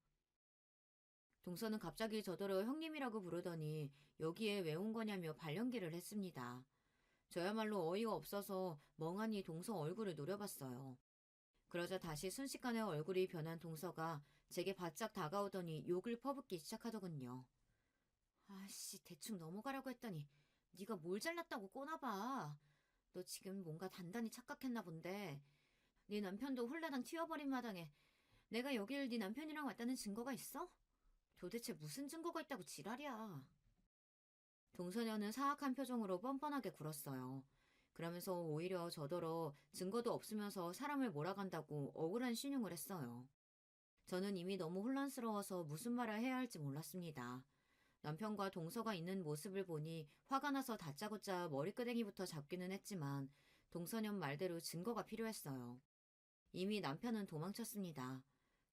동서는 갑자기 저더러 형님이라고 부르더니 여기에 왜 온 거냐며 발연기를 했습니다. 저야말로 어이가 없어서 멍하니 동서 얼굴을 노려봤어요. 그러자 다시 순식간에 얼굴이 변한 동서가 제게 바짝 다가오더니 욕을 퍼붓기 시작하더군요. 아씨, 대충 넘어가라고 했더니 네가 뭘 잘났다고 꼬나봐. 너 지금 뭔가 단단히 착각했나 본데 네 남편도 홀라당 튀어버린 마당에 내가 여길 네 남편이랑 왔다는 증거가 있어? 도대체 무슨 증거가 있다고 지랄이야. 동서녀는 사악한 표정으로 뻔뻔하게 굴었어요. 그러면서 오히려 저더러 증거도 없으면서 사람을 몰아간다고 억울한 신용을 했어요. 저는 이미 너무 혼란스러워서 무슨 말을 해야 할지 몰랐습니다. 남편과 동서가 있는 모습을 보니 화가 나서 다짜고짜 머리끄댕이부터 잡기는 했지만 동서년 말대로 증거가 필요했어요. 이미 남편은 도망쳤습니다.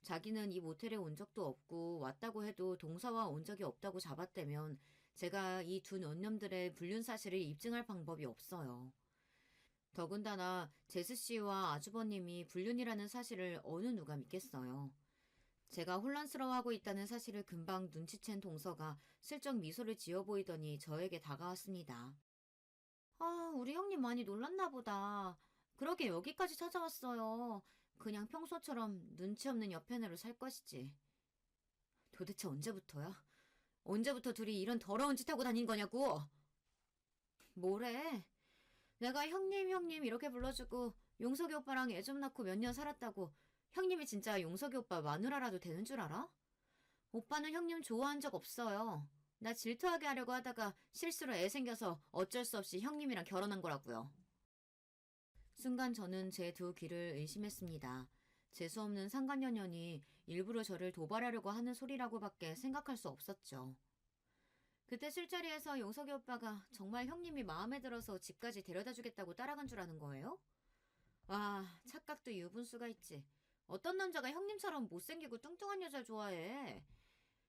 자기는 이 모텔에 온 적도 없고 왔다고 해도 동서와 온 적이 없다고 잡았다면 제가 이 두 논놈들의 불륜 사실을 입증할 방법이 없어요. 더군다나 제스 씨와 아주버님이 불륜이라는 사실을 어느 누가 믿겠어요. 제가 혼란스러워하고 있다는 사실을 금방 눈치챈 동서가 슬쩍 미소를 지어 보이더니 저에게 다가왔습니다. 아, 우리 형님 많이 놀랐나 보다. 그러게 여기까지 찾아왔어요. 그냥 평소처럼 눈치 없는 옆편으로 살 것이지. 도대체 언제부터야? 언제부터 둘이 이런 더러운 짓 하고 다닌 거냐고? 뭐래? 내가 형님 형님 이렇게 불러주고 용석이 오빠랑 애 좀 낳고 몇 년 살았다고 형님이 진짜 용석이 오빠 마누라라도 되는 줄 알아? 오빠는 형님 좋아한 적 없어요. 나 질투하게 하려고 하다가 실수로 애 생겨서 어쩔 수 없이 형님이랑 결혼한 거라고요. 순간 저는 제 두 귀를 의심했습니다. 재수없는 상간녀년이 일부러 저를 도발하려고 하는 소리라고밖에 생각할 수 없었죠. 그때 술자리에서 용석이 오빠가 정말 형님이 마음에 들어서 집까지 데려다 주겠다고 따라간 줄 아는 거예요? 와, 착각도 유분수가 있지. 어떤 남자가 형님처럼 못생기고 뚱뚱한 여자를 좋아해?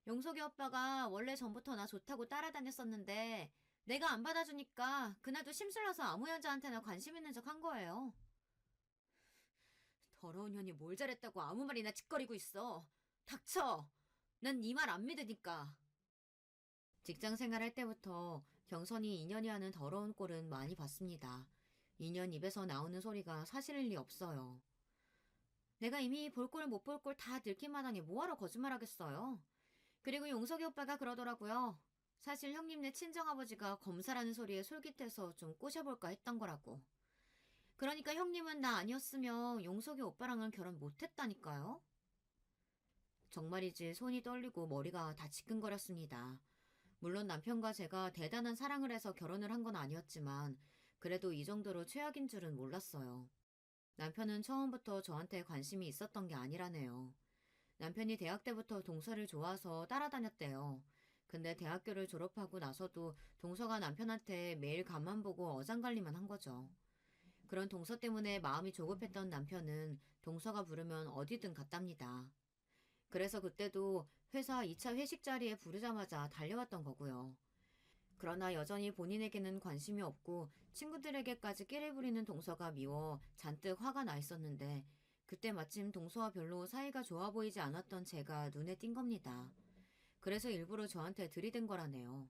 용석이 오빠가 원래 전부터 나 좋다고 따라다녔었는데 내가 안 받아주니까 그날도 심술나서 아무 여자한테나 관심 있는 척 한 거예요. 더러운 년이 뭘 잘했다고 아무 말이나 짓거리고 있어. 닥쳐! 난 네 말 안 믿으니까. 직장 생활할 때부터 경선이 인연이 하는 더러운 꼴은 많이 봤습니다. 인연 입에서 나오는 소리가 사실일 리 없어요. 내가 이미 볼 꼴 못 볼 꼴 다 들킨 마당에 뭐하러 거짓말하겠어요. 그리고 용석이 오빠가 그러더라고요. 사실 형님네 친정아버지가 검사라는 소리에 솔깃해서 좀 꼬셔볼까 했던 거라고. 그러니까 형님은 나 아니었으면 용석이 오빠랑은 결혼 못했다니까요. 정말이지 손이 떨리고 머리가 다 지끈거렸습니다. 물론 남편과 제가 대단한 사랑을 해서 결혼을 한 건 아니었지만 그래도 이 정도로 최악인 줄은 몰랐어요. 남편은 처음부터 저한테 관심이 있었던 게 아니라네요. 남편이 대학 때부터 동서를 좋아서 따라다녔대요. 근데 대학교를 졸업하고 나서도 동서가 남편한테 매일 간만 보고 어장관리만 한 거죠. 그런 동서 때문에 마음이 조급했던 남편은 동서가 부르면 어디든 갔답니다. 그래서 그때도 회사 2차 회식 자리에 부르자마자 달려왔던 거고요. 그러나 여전히 본인에게는 관심이 없고 친구들에게까지 끼를 부리는 동서가 미워 잔뜩 화가 나 있었는데 그때 마침 동서와 별로 사이가 좋아 보이지 않았던 제가 눈에 띈 겁니다. 그래서 일부러 저한테 들이댄 거라네요.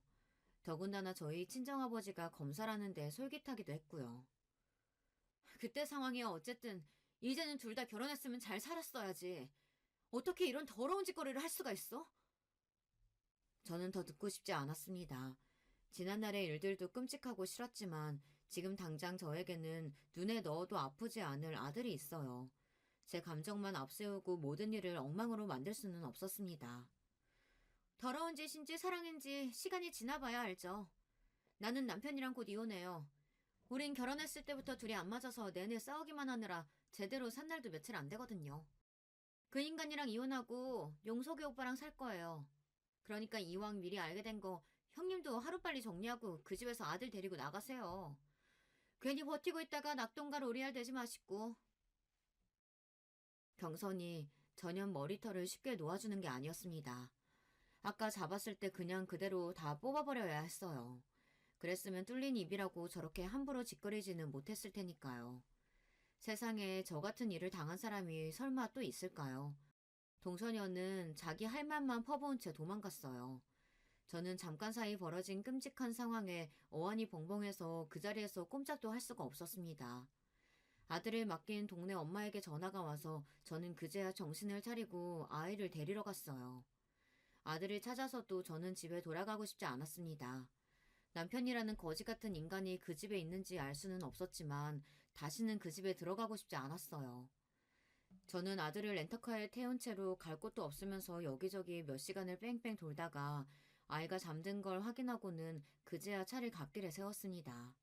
더군다나 저희 친정아버지가 검사라는데 솔깃하기도 했고요. 그때 상황이 어쨌든 이제는 둘 다 결혼했으면 잘 살았어야지. 어떻게 이런 더러운 짓거리를 할 수가 있어? 저는 더 듣고 싶지 않았습니다. 지난날의 일들도 끔찍하고 싫었지만 지금 당장 저에게는 눈에 넣어도 아프지 않을 아들이 있어요. 제 감정만 앞세우고 모든 일을 엉망으로 만들 수는 없었습니다. 더러운 짓인지 사랑인지 시간이 지나봐야 알죠. 나는 남편이랑 곧 이혼해요. 우린 결혼했을 때부터 둘이 안 맞아서 내내 싸우기만 하느라 제대로 산 날도 며칠 안 되거든요. 그 인간이랑 이혼하고 용석이 오빠랑 살 거예요. 그러니까 이왕 미리 알게 된 거 형님도 하루빨리 정리하고 그 집에서 아들 데리고 나가세요. 괜히 버티고 있다가 낙동갈 오리알 되지 마시고. 경선이 전혀 머리털을 쉽게 놓아주는 게 아니었습니다. 아까 잡았을 때 그냥 그대로 다 뽑아버려야 했어요. 그랬으면 뚫린 입이라고 저렇게 함부로 짓거리지는 못했을 테니까요. 세상에 저 같은 일을 당한 사람이 설마 또 있을까요? 동선녀는 자기 할 말만 퍼부은 채 도망갔어요. 저는 잠깐 사이 벌어진 끔찍한 상황에 어안이 벙벙해서 그 자리에서 꼼짝도 할 수가 없었습니다. 아들을 맡긴 동네 엄마에게 전화가 와서 저는 그제야 정신을 차리고 아이를 데리러 갔어요. 아들을 찾아서도 저는 집에 돌아가고 싶지 않았습니다. 남편이라는 거지 같은 인간이 그 집에 있는지 알 수는 없었지만 다시는 그 집에 들어가고 싶지 않았어요. 저는 아들을 렌터카에 태운 채로 갈 곳도 없으면서 여기저기 몇 시간을 뺑뺑 돌다가 아이가 잠든 걸 확인하고는 그제야 차를 갓길에 세웠습니다.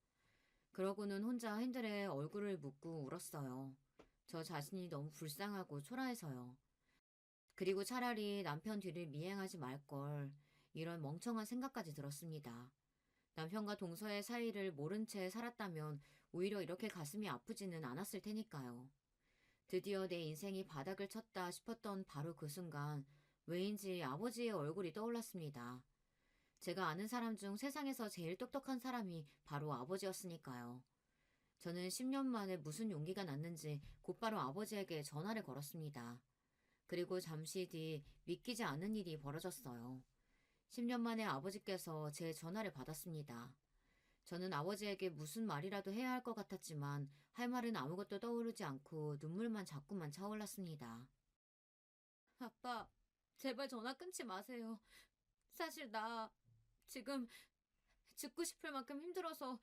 그러고는 혼자 핸들에 얼굴을 묻고 울었어요. 저 자신이 너무 불쌍하고 초라해서요. 그리고 차라리 남편 뒤를 미행하지 말걸, 이런 멍청한 생각까지 들었습니다. 남편과 동서의 사이를 모른 채 살았다면 오히려 이렇게 가슴이 아프지는 않았을 테니까요. 드디어 내 인생이 바닥을 쳤다 싶었던 바로 그 순간 왜인지 아버지의 얼굴이 떠올랐습니다. 제가 아는 사람 중 세상에서 제일 똑똑한 사람이 바로 아버지였으니까요. 저는 10년 만에 무슨 용기가 났는지 곧바로 아버지에게 전화를 걸었습니다. 그리고 잠시 뒤 믿기지 않는 일이 벌어졌어요. 10년 만에 아버지께서 제 전화를 받았습니다. 저는 아버지에게 무슨 말이라도 해야 할 것 같았지만 할 말은 아무것도 떠오르지 않고 눈물만 자꾸만 차올랐습니다. 아빠, 제발 전화 끊지 마세요. 사실 나 지금 죽고 싶을 만큼 힘들어서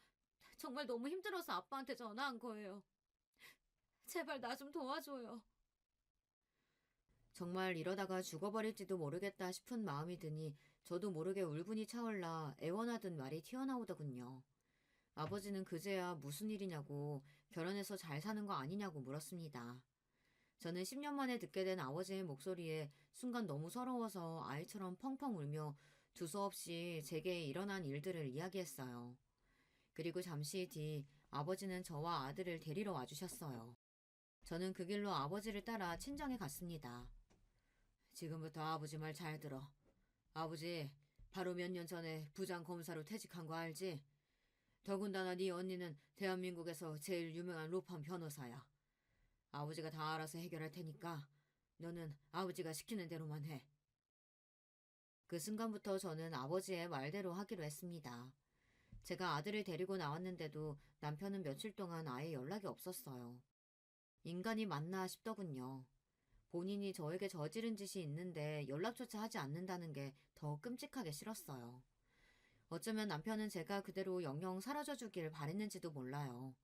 정말 너무 힘들어서 아빠한테 전화한 거예요. 제발 나 좀 도와줘요. 정말 이러다가 죽어버릴지도 모르겠다 싶은 마음이 드니 저도 모르게 울분이 차올라 애원하던 말이 튀어나오더군요. 아버지는 그제야 무슨 일이냐고 결혼해서 잘 사는 거 아니냐고 물었습니다. 저는 10년 만에 듣게 된 아버지의 목소리에 순간 너무 서러워서 아이처럼 펑펑 울며 두서없이 제게 일어난 일들을 이야기했어요. 그리고 잠시 뒤 아버지는 저와 아들을 데리러 와주셨어요. 저는 그 길로 아버지를 따라 친정에 갔습니다. 지금부터 아버지 말 잘 들어. 아버지, 바로 몇 년 전에 부장 검사로 퇴직한 거 알지? 더군다나 네 언니는 대한민국에서 제일 유명한 로펌 변호사야. 아버지가 다 알아서 해결할 테니까 너는 아버지가 시키는 대로만 해. 그 순간부터 저는 아버지의 말대로 하기로 했습니다. 제가 아들을 데리고 나왔는데도 남편은 며칠 동안 아예 연락이 없었어요. 인간이 맞나 싶더군요. 본인이 저에게 저지른 짓이 있는데 연락조차 하지 않는다는 게 더 끔찍하게 싫었어요. 어쩌면 남편은 제가 그대로 영영 사라져 주길 바랬는지도 몰라요.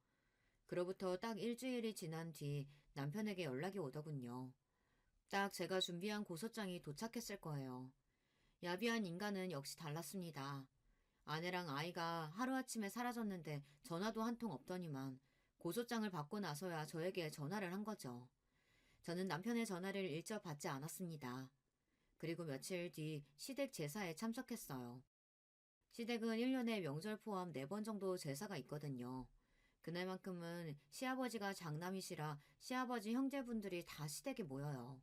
그로부터 딱 일주일이 지난 뒤 남편에게 연락이 오더군요. 딱 제가 준비한 고소장이 도착했을 거예요. 야비한 인간은 역시 달랐습니다. 아내랑 아이가 하루아침에 사라졌는데 전화도 한 통 없더니만 고소장을 받고 나서야 저에게 전화를 한 거죠. 저는 남편의 전화를 일절 받지 않았습니다. 그리고 며칠 뒤 시댁 제사에 참석했어요. 시댁은 1년에 명절 포함 4번 정도 제사가 있거든요. 그날만큼은 시아버지가 장남이시라 시아버지 형제분들이 다 시댁에 모여요.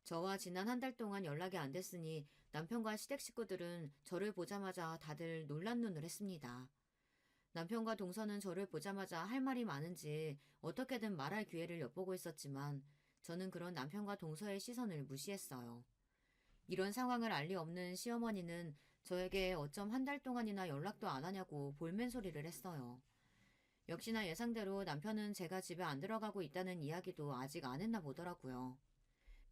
저와 지난 한 달 동안 연락이 안 됐으니 남편과 시댁 식구들은 저를 보자마자 다들 놀란 눈을 했습니다. 남편과 동서는 저를 보자마자 할 말이 많은지 어떻게든 말할 기회를 엿보고 있었지만 저는 그런 남편과 동서의 시선을 무시했어요. 이런 상황을 알 리 없는 시어머니는 저에게 어쩜 한 달 동안이나 연락도 안 하냐고 볼멘 소리를 했어요. 역시나 예상대로 남편은 제가 집에 안 들어가고 있다는 이야기도 아직 안 했나 보더라고요.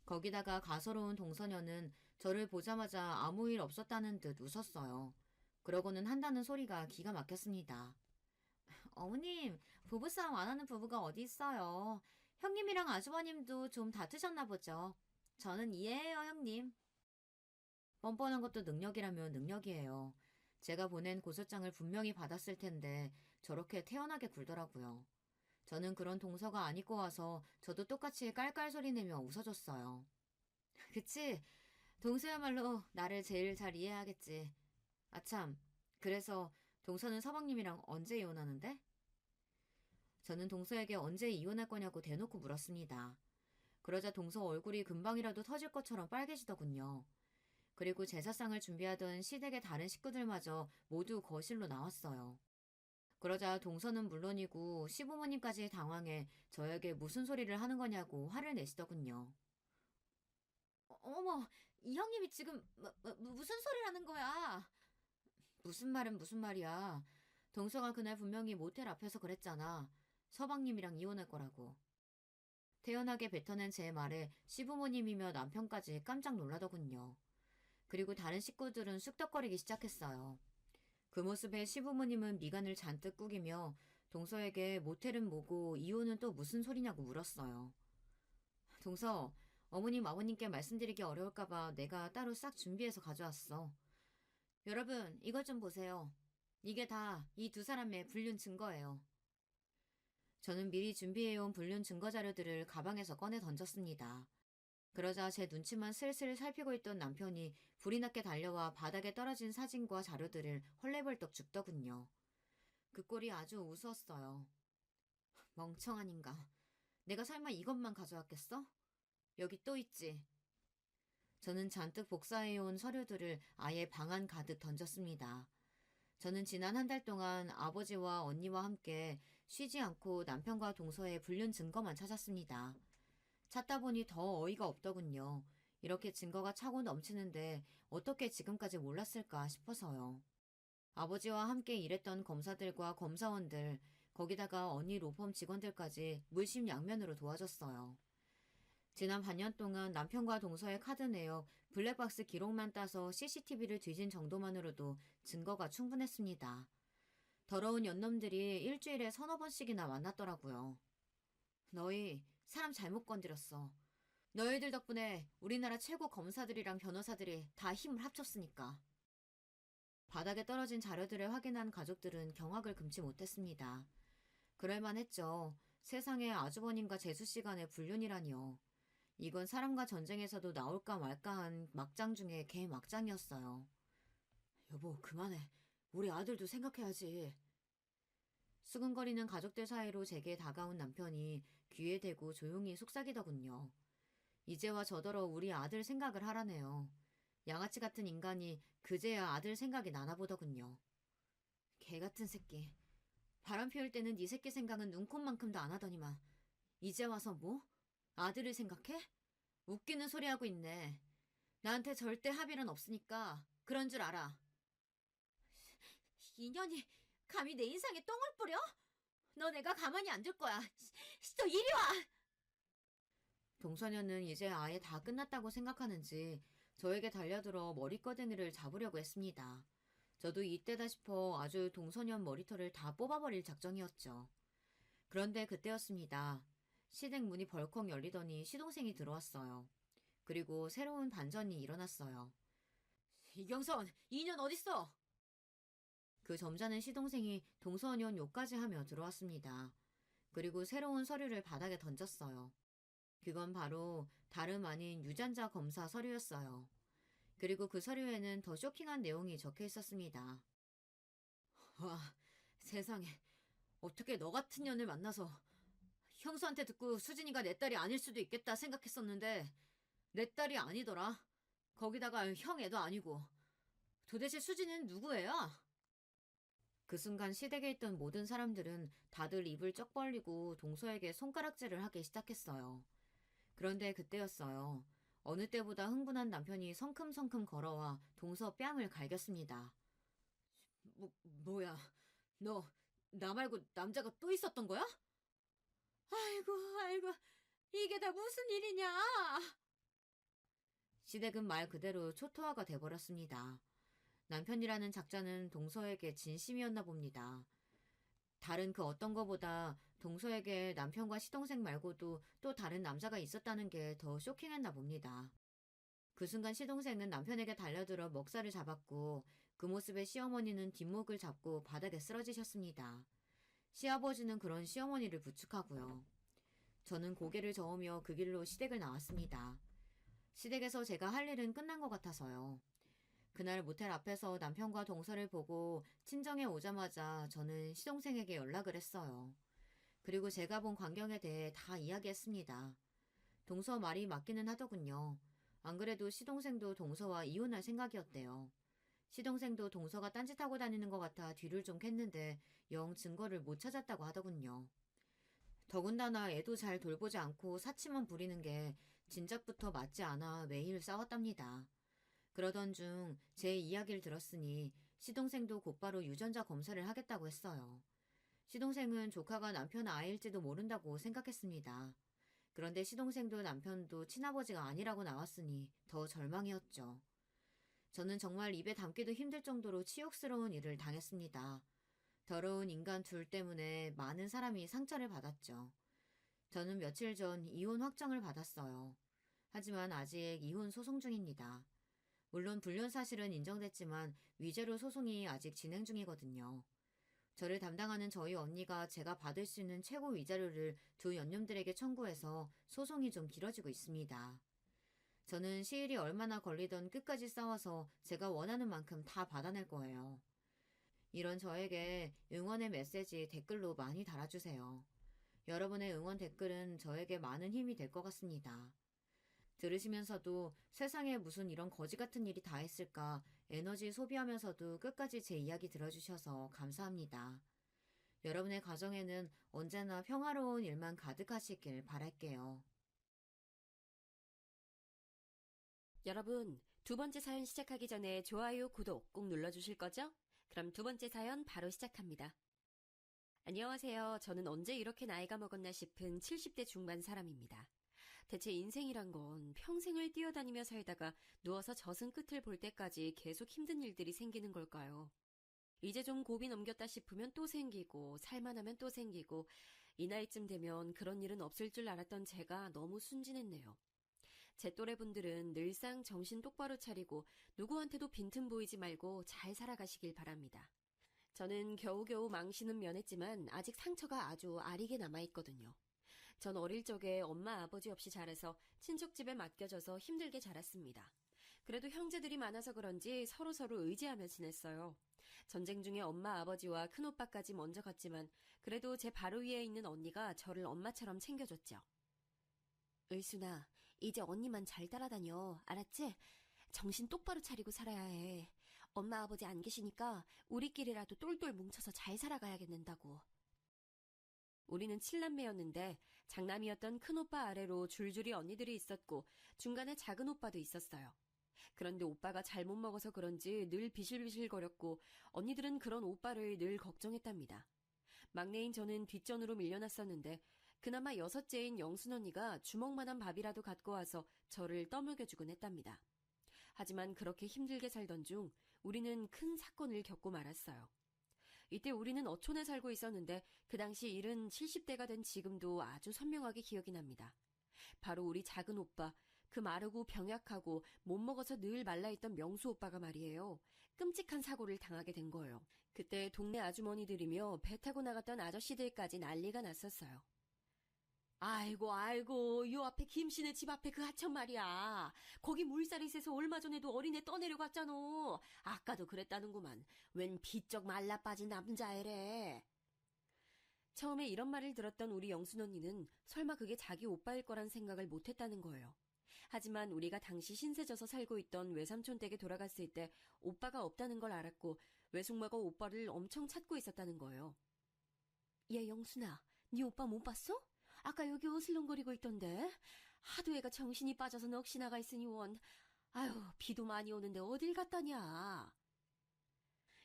거기다가 가소로운 동서녀는 저를 보자마자 아무 일 없었다는 듯 웃었어요. 그러고는 한다는 소리가 기가 막혔습니다. 어머님, 부부싸움 안 하는 부부가 어디 있어요. 형님이랑 아주버님도 좀 다투셨나 보죠. 저는 이해해요, 형님. 뻔뻔한 것도 능력이라면 능력이에요. 제가 보낸 고소장을 분명히 받았을 텐데 저렇게 태연하게 굴더라고요. 저는 그런 동서가 안 입고 와서 저도 똑같이 깔깔 소리 내며 웃어줬어요. 그치? 동서야말로 나를 제일 잘 이해하겠지. 아참, 그래서 동서는 서방님이랑 언제 이혼하는데? 저는 동서에게 언제 이혼할 거냐고 대놓고 물었습니다. 그러자 동서 얼굴이 금방이라도 터질 것처럼 빨개지더군요. 그리고 제사상을 준비하던 시댁의 다른 식구들마저 모두 거실로 나왔어요. 그러자 동서는 물론이고 시부모님까지 당황해 저에게 무슨 소리를 하는 거냐고 화를 내시더군요. 어머, 이 형님이 지금 무슨 소리를 하는 거야? 무슨 말은 무슨 말이야. 동서가 그날 분명히 모텔 앞에서 그랬잖아. 서방님이랑 이혼할 거라고. 태연하게 뱉어낸 제 말에 시부모님이며 남편까지 깜짝 놀라더군요. 그리고 다른 식구들은 쑥덕거리기 시작했어요. 그 모습에 시부모님은 미간을 잔뜩 꾸기며 동서에게 모텔은 뭐고 이혼은 또 무슨 소리냐고 물었어요. 동서, 어머님 아버님께 말씀드리기 어려울까봐 내가 따로 싹 준비해서 가져왔어. 여러분, 이것 좀 보세요. 이게 다 이 두 사람의 불륜 증거예요. 저는 미리 준비해온 불륜 증거 자료들을 가방에서 꺼내 던졌습니다. 그러자 제 눈치만 슬슬 살피고 있던 남편이 불이 났게 달려와 바닥에 떨어진 사진과 자료들을 헐레벌떡 줍더군요. 그 꼴이 아주 우스웠어요. 멍청한 인가. 내가 설마 이것만 가져왔겠어? 여기 또 있지. 저는 잔뜩 복사해온 서류들을 아예 방 안 가득 던졌습니다. 저는 지난 한 달 동안 아버지와 언니와 함께 쉬지 않고 남편과 동서의 불륜 증거만 찾았습니다. 찾다 보니 더 어이가 없더군요. 이렇게 증거가 차고 넘치는데 어떻게 지금까지 몰랐을까 싶어서요. 아버지와 함께 일했던 검사들과 검사원들, 거기다가 언니 로펌 직원들까지 물심양면으로 도와줬어요. 지난 반년 동안 남편과 동서의 카드 내역, 블랙박스 기록만 따서 CCTV를 뒤진 정도만으로도 증거가 충분했습니다. 더러운 연놈들이 일주일에 서너 번씩이나 만났더라고요. 너희 사람 잘못 건드렸어. 너희들 덕분에 우리나라 최고 검사들이랑 변호사들이 다 힘을 합쳤으니까. 바닥에 떨어진 자료들을 확인한 가족들은 경악을 금치 못했습니다. 그럴만했죠. 세상에 아주버님과 재수씨 간의 불륜이라니요. 이건 사람과 전쟁에서도 나올까 말까한 막장 중에 개 막장이었어요. 여보, 그만해. 우리 아들도 생각해야지. 수근거리는 가족들 사이로 제게 다가온 남편이 귀에 대고 조용히 속삭이더군요. 이제와 저더러 우리 아들 생각을 하라네요. 양아치 같은 인간이 그제야 아들 생각이 나나 보더군요. 개 같은 새끼. 바람 피울 때는 네 새끼 생각은 눈꼽만큼도 안 하더니만 이제 와서 뭐? 아들을 생각해? 웃기는 소리 하고 있네. 나한테 절대 합의는 없으니까 그런 줄 알아. 인연이 감히 내 인상에 똥을 뿌려? 너 내가 가만히 안 둘 거야. 너 이리 와! 동서녀는 이제 아예 다 끝났다고 생각하는지 저에게 달려들어 머리꺼댕이를 잡으려고 했습니다. 저도 이때다 싶어 아주 동서녀 머리털을 다 뽑아버릴 작정이었죠. 그런데 그때였습니다. 시댁 문이 벌컥 열리더니 시동생이 들어왔어요. 그리고 새로운 반전이 일어났어요. 이경선, 이년 어딨어? 그 점잖은 시동생이 동서녀 욕까지 하며 들어왔습니다. 그리고 새로운 서류를 바닥에 던졌어요. 그건 바로 다름 아닌 유전자 검사 서류였어요. 그리고 그 서류에는 더 쇼킹한 내용이 적혀 있었습니다. 와, 세상에. 어떻게 너 같은 년을 만나서 형수한테 듣고 수진이가 내 딸이 아닐 수도 있겠다 생각했었는데 내 딸이 아니더라. 거기다가 형 애도 아니고. 도대체 수진이는 누구예요? 그 순간 시댁에 있던 모든 사람들은 다들 입을 쩍 벌리고 동서에게 손가락질을 하기 시작했어요. 그런데 그때였어요. 어느 때보다 흥분한 남편이 성큼성큼 걸어와 동서 뺨을 갈겼습니다. 뭐야? 너 나 말고 남자가 또 있었던 거야? 아이고, 이게 다 무슨 일이냐? 시댁은 말 그대로 초토화가 돼버렸습니다. 남편이라는 작자는 동서에게 진심이었나 봅니다. 다른 그 어떤 거보다 동서에게 남편과 시동생 말고도 또 다른 남자가 있었다는 게 더 쇼킹했나 봅니다. 그 순간 시동생은 남편에게 달려들어 먹살을 잡았고 그 모습에 시어머니는 뒷목을 잡고 바닥에 쓰러지셨습니다. 시아버지는 그런 시어머니를 부축하고요. 저는 고개를 저으며 그 길로 시댁을 나왔습니다. 시댁에서 제가 할 일은 끝난 것 같아서요. 그날 모텔 앞에서 남편과 동서를 보고 친정에 오자마자 저는 시동생에게 연락을 했어요. 그리고 제가 본 광경에 대해 다 이야기했습니다. 동서 말이 맞기는 하더군요. 안 그래도 시동생도 동서와 이혼할 생각이었대요. 시동생도 동서가 딴짓하고 다니는 것 같아 뒤를 좀 캤는데 영 증거를 못 찾았다고 하더군요. 더군다나 애도 잘 돌보지 않고 사치만 부리는 게 진작부터 맞지 않아 매일 싸웠답니다. 그러던 중 제 이야기를 들었으니 시동생도 곧바로 유전자 검사를 하겠다고 했어요. 시동생은 조카가 남편 아이일지도 모른다고 생각했습니다. 그런데 시동생도 남편도 친아버지가 아니라고 나왔으니 더 절망이었죠. 저는 정말 입에 담기도 힘들 정도로 치욕스러운 일을 당했습니다. 더러운 인간 둘 때문에 많은 사람이 상처를 받았죠. 저는 며칠 전 이혼 확정을 받았어요. 하지만 아직 이혼 소송 중입니다. 물론 불륜 사실은 인정됐지만 위자료 소송이 아직 진행 중이거든요. 저를 담당하는 저희 언니가 제가 받을 수 있는 최고 위자료를 두 연념들에게 청구해서 소송이 좀 길어지고 있습니다. 저는 시일이 얼마나 걸리던 끝까지 싸워서 제가 원하는 만큼 다 받아낼 거예요. 이런 저에게 응원의 메시지 댓글로 많이 달아주세요. 여러분의 응원 댓글은 저에게 많은 힘이 될 것 같습니다. 들으시면서도 세상에 무슨 이런 거지 같은 일이 다 있을까 에너지 소비하면서도 끝까지 제 이야기 들어주셔서 감사합니다. 여러분의 가정에는 언제나 평화로운 일만 가득하시길 바랄게요. 여러분, 두 번째 사연 시작하기 전에 좋아요, 구독 꼭 눌러주실 거죠? 그럼 두 번째 사연 바로 시작합니다. 안녕하세요. 저는 언제 이렇게 나이가 먹었나 싶은 70대 중반 사람입니다. 대체 인생이란 건 평생을 뛰어다니며 살다가 누워서 젖은 끝을 볼 때까지 계속 힘든 일들이 생기는 걸까요? 이제 좀 고비 넘겼다 싶으면 또 생기고 살만하면 또 생기고 이 나이쯤 되면 그런 일은 없을 줄 알았던 제가 너무 순진했네요. 제 또래분들은 늘상 정신 똑바로 차리고 누구한테도 빈틈 보이지 말고 잘 살아가시길 바랍니다. 저는 겨우겨우 망신은 면했지만 아직 상처가 아주 아리게 남아있거든요. 전 어릴 적에 엄마 아버지 없이 자라서 친척 집에 맡겨져서 힘들게 자랐습니다. 그래도 형제들이 많아서 그런지 서로서로 의지하며 지냈어요. 전쟁 중에 엄마 아버지와 큰오빠까지 먼저 갔지만 그래도 제 바로 위에 있는 언니가 저를 엄마처럼 챙겨줬죠. 의순아, 이제 언니만 잘 따라다녀. 알았지? 정신 똑바로 차리고 살아야 해. 엄마 아버지 안 계시니까 우리끼리라도 똘똘 뭉쳐서 잘 살아가야겠는다고. 우리는 7남매였는데 장남이었던 큰오빠 아래로 줄줄이 언니들이 있었고 중간에 작은 오빠도 있었어요. 그런데 오빠가 잘못 먹어서 그런지 늘 비실비실거렸고 언니들은 그런 오빠를 늘 걱정했답니다. 막내인 저는 뒷전으로 밀려났었는데 그나마 여섯째인 영순 언니가 주먹만한 밥이라도 갖고 와서 저를 떠먹여주곤 했답니다. 하지만 그렇게 힘들게 살던 중 우리는 큰 사건을 겪고 말았어요. 이때 우리는 어촌에 살고 있었는데 그 당시 일은 70대가 된 지금도 아주 선명하게 기억이 납니다. 바로 우리 작은 오빠, 그 마르고 병약하고 못 먹어서 늘 말라있던 명수 오빠가 말이에요. 끔찍한 사고를 당하게 된 거예요. 그때 동네 아주머니들이며 배 타고 나갔던 아저씨들까지 난리가 났었어요. 아이고, 요 앞에 김씨네 집 앞에 그 하천 말이야. 거기 물살이 세서 얼마 전에도 어린애 떠내려갔잖아. 아까도 그랬다는구만. 웬 비쩍 말라 빠진 남자애래. 처음에 이런 말을 들었던 우리 영순 언니는 설마 그게 자기 오빠일 거란 생각을 못했다는 거예요. 하지만 우리가 당시 신세져서 살고 있던 외삼촌 댁에 돌아갔을 때 오빠가 없다는 걸 알았고 외숙모가 오빠를 엄청 찾고 있었다는 거예요. 얘 영순아, 네 오빠 못 봤어? 아까 여기 어슬렁거리고 있던데. 하도 애가 정신이 빠져서 넋이 나가 있으니 원. 아유, 비도 많이 오는데 어딜 갔다냐.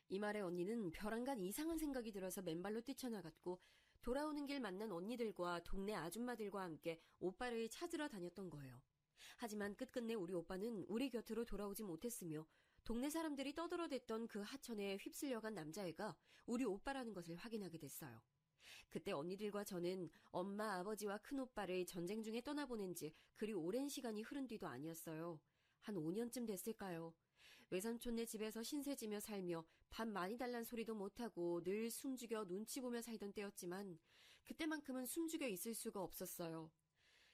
이 말에 언니는 벼랑간 이상한 생각이 들어서 맨발로 뛰쳐나갔고 돌아오는 길 만난 언니들과 동네 아줌마들과 함께 오빠를 찾으러 다녔던 거예요. 하지만 끝끝내 우리 오빠는 우리 곁으로 돌아오지 못했으며 동네 사람들이 떠들어댔던 그 하천에 휩쓸려간 남자애가 우리 오빠라는 것을 확인하게 됐어요. 그때 언니들과 저는 엄마, 아버지와 큰오빠를 전쟁 중에 떠나보낸 지 그리 오랜 시간이 흐른 뒤도 아니었어요. 한 5년쯤 됐을까요? 외삼촌네 집에서 신세지며 살며 밥 많이 달란 소리도 못하고 늘 숨죽여 눈치 보며 살던 때였지만 그때만큼은 숨죽여 있을 수가 없었어요.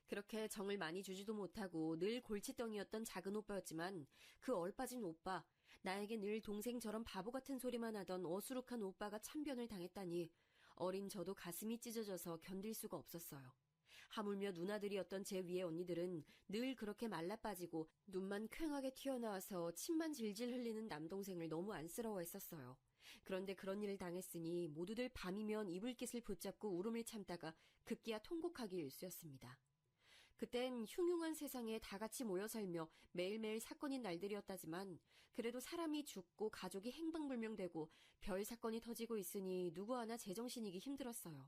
그렇게 정을 많이 주지도 못하고 늘 골칫덩이였던 작은 오빠였지만 그 얼빠진 오빠, 나에게 늘 동생처럼 바보 같은 소리만 하던 어수룩한 오빠가 참변을 당했다니 어린 저도 가슴이 찢어져서 견딜 수가 없었어요. 하물며 누나들이었던 제 위에 언니들은 늘 그렇게 말라 빠지고 눈만 퀭하게 튀어나와서 침만 질질 흘리는 남동생을 너무 안쓰러워했었어요. 그런데 그런 일을 당했으니 모두들 밤이면 이불깃을 붙잡고 울음을 참다가 급기야 통곡하기 일쑤였습니다. 그땐 흉흉한 세상에 다 같이 모여 살며 매일매일 사건인 날들이었다지만 그래도 사람이 죽고 가족이 행방불명되고 별 사건이 터지고 있으니 누구 하나 제정신이기 힘들었어요.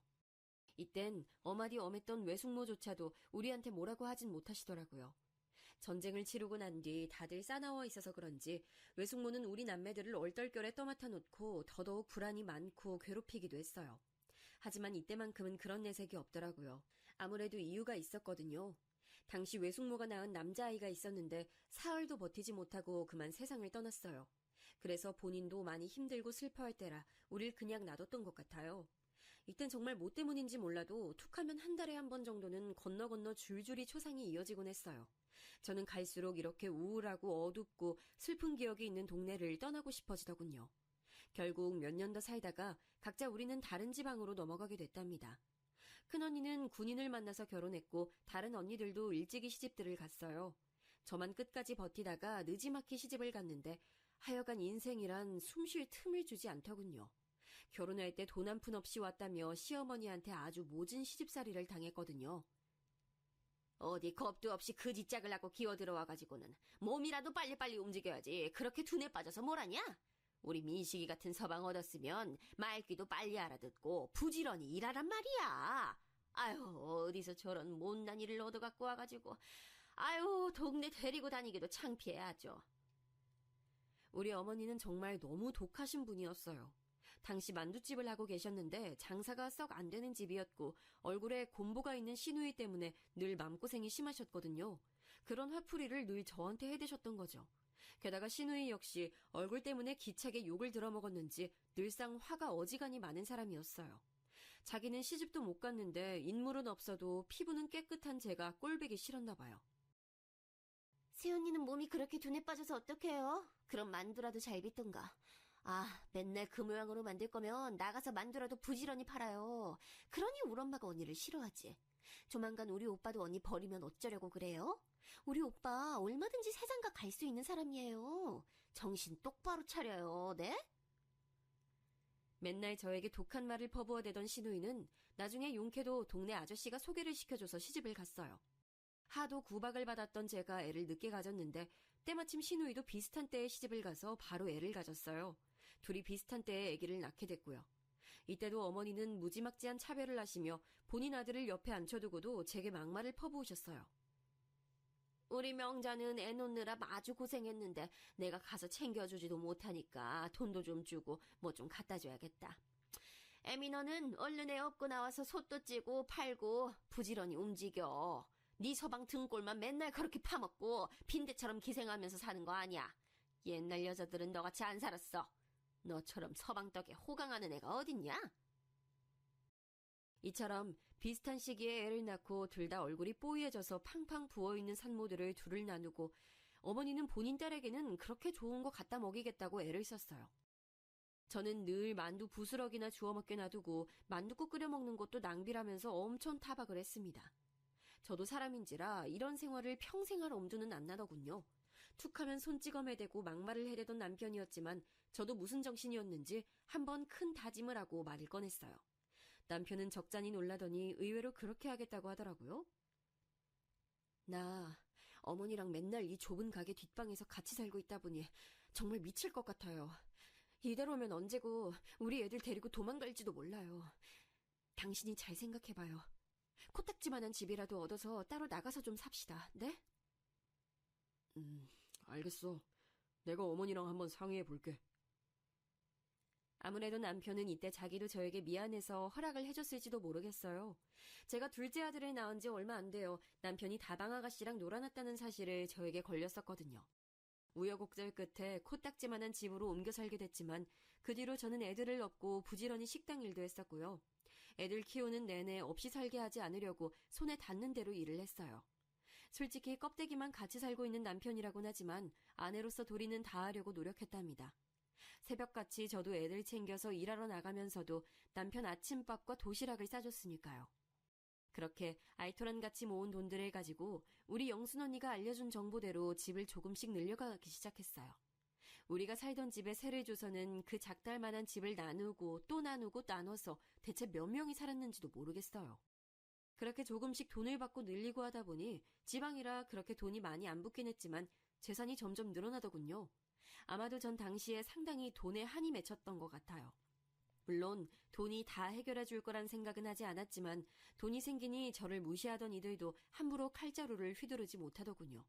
이땐 어마디 엄했던 외숙모조차도 우리한테 뭐라고 하진 못하시더라고요. 전쟁을 치르고 난 뒤 다들 싸나워 있어서 그런지 외숙모는 우리 남매들을 얼떨결에 떠맡아 놓고 더더욱 불안이 많고 괴롭히기도 했어요. 하지만 이때만큼은 그런 내색이 없더라고요. 아무래도 이유가 있었거든요. 당시 외숙모가 낳은 남자아이가 있었는데 사흘도 버티지 못하고 그만 세상을 떠났어요. 그래서 본인도 많이 힘들고 슬퍼할 때라 우릴 그냥 놔뒀던 것 같아요. 이땐 정말 뭐 때문인지 몰라도 툭하면 한 달에 한 번 정도는 건너 줄줄이 초상이 이어지곤 했어요. 저는 갈수록 이렇게 우울하고 어둡고 슬픈 기억이 있는 동네를 떠나고 싶어지더군요. 결국 몇 년 더 살다가 각자 우리는 다른 지방으로 넘어가게 됐답니다. 큰언니는 군인을 만나서 결혼했고 다른 언니들도 일찍이 시집들을 갔어요. 저만 끝까지 버티다가 느지막이 시집을 갔는데 하여간 인생이란 숨 쉴 틈을 주지 않더군요. 결혼할 때 돈 한 푼 없이 왔다며 시어머니한테 아주 모진 시집살이를 당했거든요. 어디 겁도 없이 그 뒷짝을 하고 기어들어와가지고는 몸이라도 빨리빨리 움직여야지 그렇게 둔에 빠져서 뭘 하냐? 우리 민식이 같은 서방 얻었으면 말귀도 빨리 알아듣고 부지런히 일하란 말이야. 아유, 어디서 저런 못난 일을 얻어갖고 와가지고 아유, 동네 데리고 다니기도 창피해 하죠. 우리 어머니는 정말 너무 독하신 분이었어요. 당시 만두집을 하고 계셨는데 장사가 썩 안 되는 집이었고 얼굴에 곰보가 있는 시누이 때문에 늘 맘고생이 심하셨거든요. 그런 화풀이를 늘 저한테 해대셨던 거죠. 게다가 시누이 역시 얼굴 때문에 기차게 욕을 들어먹었는지 늘상 화가 어지간히 많은 사람이었어요. 자기는 시집도 못 갔는데 인물은 없어도 피부는 깨끗한 제가 꼴보기 싫었나 봐요. 새언니는 몸이 그렇게 둔에 빠져서 어떡해요? 그럼 만두라도 잘 빚던가. 아, 맨날 그 모양으로 만들 거면 나가서 만두라도 부지런히 팔아요. 그러니 우리 엄마가 언니를 싫어하지. 조만간 우리 오빠도 언니 버리면 어쩌려고 그래요? 우리 오빠 얼마든지 세상가 갈 수 있는 사람이에요. 정신 똑바로 차려요, 네? 맨날 저에게 독한 말을 퍼부어대던 시누이는 나중에 용케도 동네 아저씨가 소개를 시켜줘서 시집을 갔어요. 하도 구박을 받았던 제가 애를 늦게 가졌는데 때마침 시누이도 비슷한 때에 시집을 가서 바로 애를 가졌어요. 둘이 비슷한 때에 아기를 낳게 됐고요. 이때도 어머니는 무지막지한 차별을 하시며 본인 아들을 옆에 앉혀두고도 제게 막말을 퍼부으셨어요. 우리 명자는 애 놓느라 아주 고생했는데 내가 가서 챙겨주지도 못하니까 돈도 좀 주고 뭐 좀 갖다 줘야겠다. 애미 너는 얼른 애 업고 나와서 솥도 찌고 팔고 부지런히 움직여. 네 서방 등골만 맨날 그렇게 파먹고 빈대처럼 기생하면서 사는 거 아니야. 옛날 여자들은 너같이 안 살았어. 너처럼 서방 덕에 호강하는 애가 어딨냐? 이처럼 비슷한 시기에 애를 낳고 둘 다 얼굴이 뽀얘져서 팡팡 부어있는 산모들을 둘을 나누고 어머니는 본인 딸에게는 그렇게 좋은 거 갖다 먹이겠다고 애를 썼어요. 저는 늘 만두 부스럭이나 주워 먹게 놔두고 만두국 끓여 먹는 것도 낭비라면서 엄청 타박을 했습니다. 저도 사람인지라 이런 생활을 평생 할 엄두는 안 나더군요. 툭하면 손 찍어 매대고 막말을 해대던 남편이었지만 저도 무슨 정신이었는지 한번 큰 다짐을 하고 말을 꺼냈어요. 남편은 적잖이 놀라더니 의외로 그렇게 하겠다고 하더라고요. 나 어머니랑 맨날 이 좁은 가게 뒷방에서 같이 살고 있다 보니 정말 미칠 것 같아요. 이대로면 언제고 우리 애들 데리고 도망갈지도 몰라요. 당신이 잘 생각해봐요. 코딱지만한 집이라도 얻어서 따로 나가서 좀 삽시다. 네? 알겠어. 내가 어머니랑 한번 상의해 볼게. 아무래도 남편은 이때 자기도 저에게 미안해서 허락을 해줬을지도 모르겠어요. 제가 둘째 아들을 낳은 지 얼마 안 돼요. 남편이 다방 아가씨랑 놀아났다는 사실을 저에게 걸렸었거든요. 우여곡절 끝에 코딱지만한 집으로 옮겨 살게 됐지만 그 뒤로 저는 애들을 업고 부지런히 식당 일도 했었고요. 애들 키우는 내내 없이 살게 하지 않으려고 손에 닿는 대로 일을 했어요. 솔직히 껍데기만 같이 살고 있는 남편이라곤 하지만 아내로서 도리는 다하려고 노력했답니다. 새벽같이 저도 애들 챙겨서 일하러 나가면서도 남편 아침밥과 도시락을 싸줬으니까요. 그렇게 알토란같이 모은 돈들을 가지고 우리 영순 언니가 알려준 정보대로 집을 조금씩 늘려가기 시작했어요. 우리가 살던 집에 세를 줘서는 그 작달만한 집을 나누고 또 나누고 나눠서 대체 몇 명이 살았는지도 모르겠어요. 그렇게 조금씩 돈을 받고 늘리고 하다 보니 지방이라 그렇게 돈이 많이 안 붙긴 했지만 재산이 점점 늘어나더군요. 아마도 전 당시에 상당히 돈에 한이 맺혔던 것 같아요. 물론 돈이 다 해결해 줄 거란 생각은 하지 않았지만 돈이 생기니 저를 무시하던 이들도 함부로 칼자루를 휘두르지 못하더군요.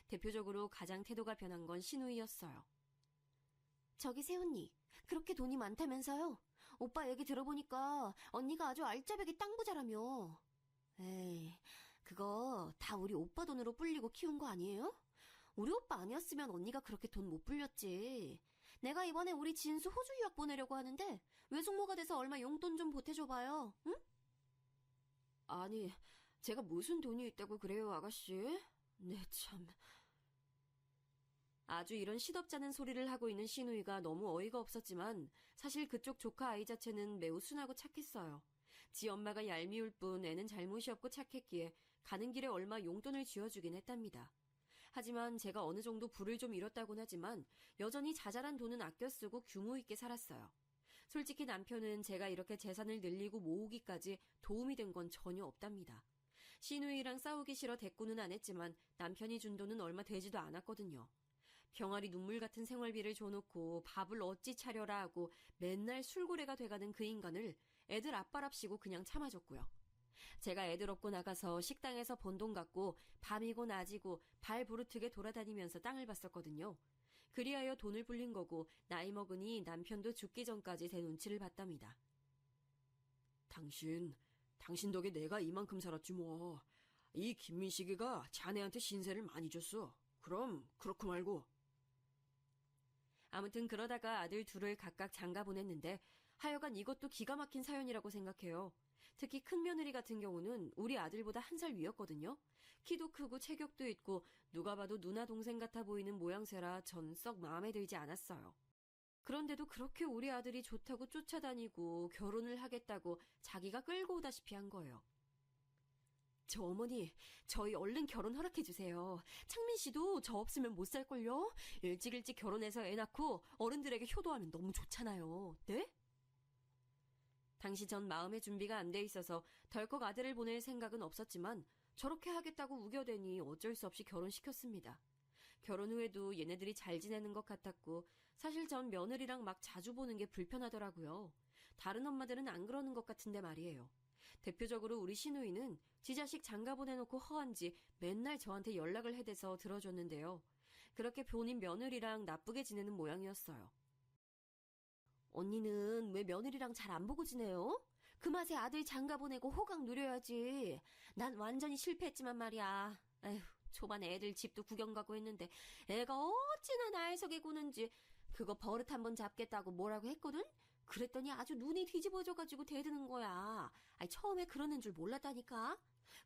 대표적으로 가장 태도가 변한 건 신우이였어요. 저기 세훈이, 그렇게 돈이 많다면서요? 오빠 얘기 들어보니까 언니가 아주 알짜배기 땅부자라며. 에이, 그거 다 우리 오빠 돈으로 불리고 키운 거 아니에요? 우리 오빠 아니었으면 언니가 그렇게 돈 못 불렸지. 내가 이번에 우리 진수 호주 유학 보내려고 하는데 외숙모가 돼서 얼마 용돈 좀 보태줘봐요. 응? 아니, 제가 무슨 돈이 있다고 그래요, 아가씨? 네, 참. 아주 이런 시덥잖은 소리를 하고 있는 신우이가 너무 어이가 없었지만 사실 그쪽 조카 아이 자체는 매우 순하고 착했어요. 지 엄마가 얄미울 뿐 애는 잘못이 없고 착했기에 가는 길에 얼마 용돈을 쥐어주긴 했답니다. 하지만 제가 어느 정도 부를 좀 잃었다곤 하지만 여전히 자잘한 돈은 아껴 쓰고 규모 있게 살았어요. 솔직히 남편은 제가 이렇게 재산을 늘리고 모으기까지 도움이 된 건 전혀 없답니다. 신우이랑 싸우기 싫어 대꾸는 안 했지만 남편이 준 돈은 얼마 되지도 않았거든요. 병아리 눈물 같은 생활비를 줘놓고 밥을 어찌 차려라 하고 맨날 술고래가 돼가는 그 인간을 애들 아빠랍시고 그냥 참아줬고요. 제가 애들 업고 나가서 식당에서 번 돈 갖고 밤이고 낮이고 발 부르트게 돌아다니면서 땅을 봤었거든요. 그리하여 돈을 불린 거고 나이 먹으니 남편도 죽기 전까지 제 눈치를 봤답니다. 당신 덕에 내가 이만큼 살았지 뭐. 이 김민식이가 자네한테 신세를 많이 줬어. 그럼 그렇고 말고. 아무튼 그러다가 아들 둘을 각각 장가 보냈는데 하여간 이것도 기가 막힌 사연이라고 생각해요. 특히 큰 며느리 같은 경우는 우리 아들보다 1살 위였거든요. 키도 크고 체격도 있고 누가 봐도 누나 동생 같아 보이는 모양새라 전 썩 마음에 들지 않았어요. 그런데도 그렇게 우리 아들이 좋다고 쫓아다니고 결혼을 하겠다고 자기가 끌고 오다시피 한 거예요. 저 어머니, 저희 얼른 결혼 허락해주세요. 창민 씨도 저 없으면 못 살걸요? 일찍 결혼해서 애 낳고 어른들에게 효도하면 너무 좋잖아요. 네? 당시 전 마음의 준비가 안 돼 있어서 덜컥 아들을 보낼 생각은 없었지만 저렇게 하겠다고 우겨대니 어쩔 수 없이 결혼시켰습니다. 결혼 후에도 얘네들이 잘 지내는 것 같았고 사실 전 며느리랑 막 자주 보는 게 불편하더라고요. 다른 엄마들은 안 그러는 것 같은데 말이에요. 대표적으로 우리 신우이는 지 자식 장가 보내놓고 허한지 맨날 저한테 연락을 해대서 들어줬는데요. 그렇게 본인 며느리랑 나쁘게 지내는 모양이었어요. 언니는 왜 며느리랑 잘 안 보고 지내요? 그 맛에 아들 장가 보내고 호강 누려야지. 난 완전히 실패했지만 말이야. 에휴, 초반에 애들 집도 구경 가고 했는데 애가 어찌나 날 속에 구는지 그거 버릇 한번 잡겠다고 뭐라고 했거든? 그랬더니 아주 눈이 뒤집어져가지고 대드는 거야. 아니, 처음에 그러는 줄 몰랐다니까.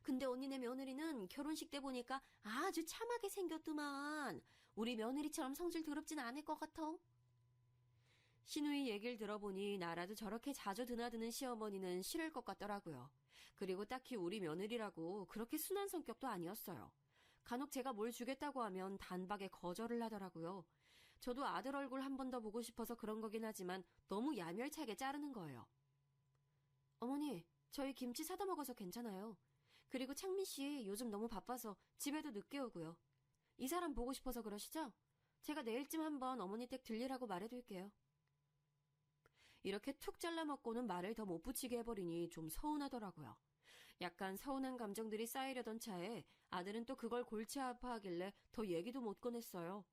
근데 언니네 며느리는 결혼식 때 보니까 아주 참하게 생겼더만. 우리 며느리처럼 성질 더럽진 않을 것 같아. 신우이 얘기를 들어보니 나라도 저렇게 자주 드나드는 시어머니는 싫을 것 같더라고요. 그리고 딱히 우리 며느리라고 그렇게 순한 성격도 아니었어요. 간혹 제가 뭘 주겠다고 하면 단박에 거절을 하더라고요. 저도 아들 얼굴 한 번 더 보고 싶어서 그런 거긴 하지만 너무 야멸차게 자르는 거예요. 어머니, 저희 김치 사다 먹어서 괜찮아요. 그리고 창민 씨 요즘 너무 바빠서 집에도 늦게 오고요. 이 사람 보고 싶어서 그러시죠? 제가 내일쯤 한번 어머니 댁 들리라고 말해둘게요. 이렇게 툭 잘라먹고는 말을 더 못 붙이게 해버리니 좀 서운하더라고요. 약간 서운한 감정들이 쌓이려던 차에 아들은 또 그걸 골치 아파하길래 더 얘기도 못 꺼냈어요.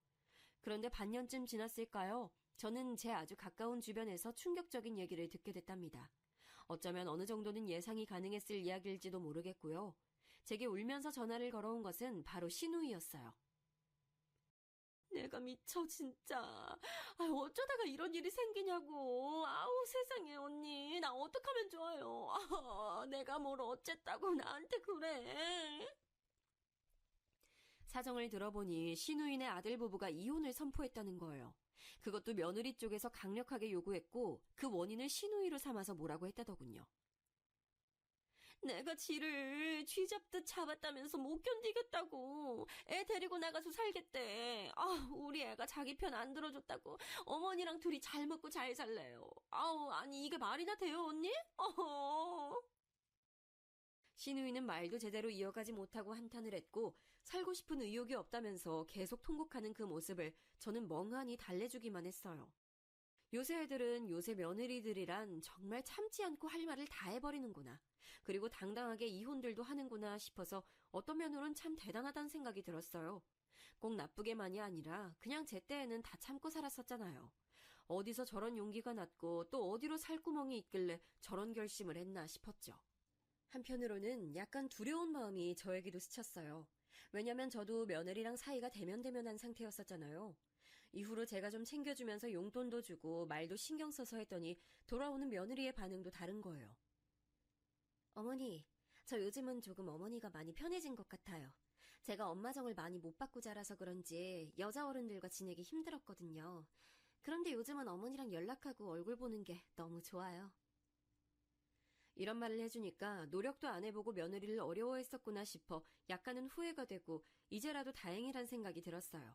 그런데 반년쯤 지났을까요? 저는 제 아주 가까운 주변에서 충격적인 얘기를 듣게 됐답니다. 어쩌면 어느 정도는 예상이 가능했을 이야기일지도 모르겠고요. 제게 울면서 전화를 걸어온 것은 바로 신우이였어요. 내가 미쳐 진짜. 어쩌다가 이런 일이 생기냐고. 아우 세상에 언니. 나 어떡하면 좋아요. 내가 뭘 어쨌다고 나한테 그래. 사정을 들어보니 신우인의 아들 부부가 이혼을 선포했다는 거예요. 그것도 며느리 쪽에서 강력하게 요구했고 그 원인을 신우이로 삼아서 뭐라고 했다더군요. 내가 지를 쥐잡듯 잡았다면서 못 견디겠다고. 애 데리고 나가서 살겠대. 우리 애가 자기 편 안 들어줬다고 어머니랑 둘이 잘 먹고 잘 살래요. 아니 이게 말이나 돼요, 언니? 시누이는 말도 제대로 이어가지 못하고 한탄을 했고 살고 싶은 의욕이 없다면서 계속 통곡하는 그 모습을 저는 멍하니 달래주기만 했어요. 요새 애들은 요새 며느리들이란 정말 참지 않고 할 말을 다 해버리는구나. 그리고 당당하게 이혼들도 하는구나 싶어서 어떤 면으로는 참 대단하다는 생각이 들었어요. 꼭 나쁘게만이 아니라 그냥 제 때에는 다 참고 살았었잖아요. 어디서 저런 용기가 났고 또 어디로 살구멍이 있길래 저런 결심을 했나 싶었죠. 한편으로는 약간 두려운 마음이 저에게도 스쳤어요. 왜냐면 저도 며느리랑 사이가 대면대면한 상태였었잖아요. 이후로 제가 좀 챙겨주면서 용돈도 주고 말도 신경 써서 했더니 돌아오는 며느리의 반응도 다른 거예요. 어머니, 저 요즘은 조금 어머니가 많이 편해진 것 같아요. 제가 엄마 정을 많이 못 받고 자라서 그런지 여자 어른들과 지내기 힘들었거든요. 그런데 요즘은 어머니랑 연락하고 얼굴 보는 게 너무 좋아요. 이런 말을 해주니까 노력도 안 해보고 며느리를 어려워했었구나 싶어 약간은 후회가 되고 이제라도 다행이란 생각이 들었어요.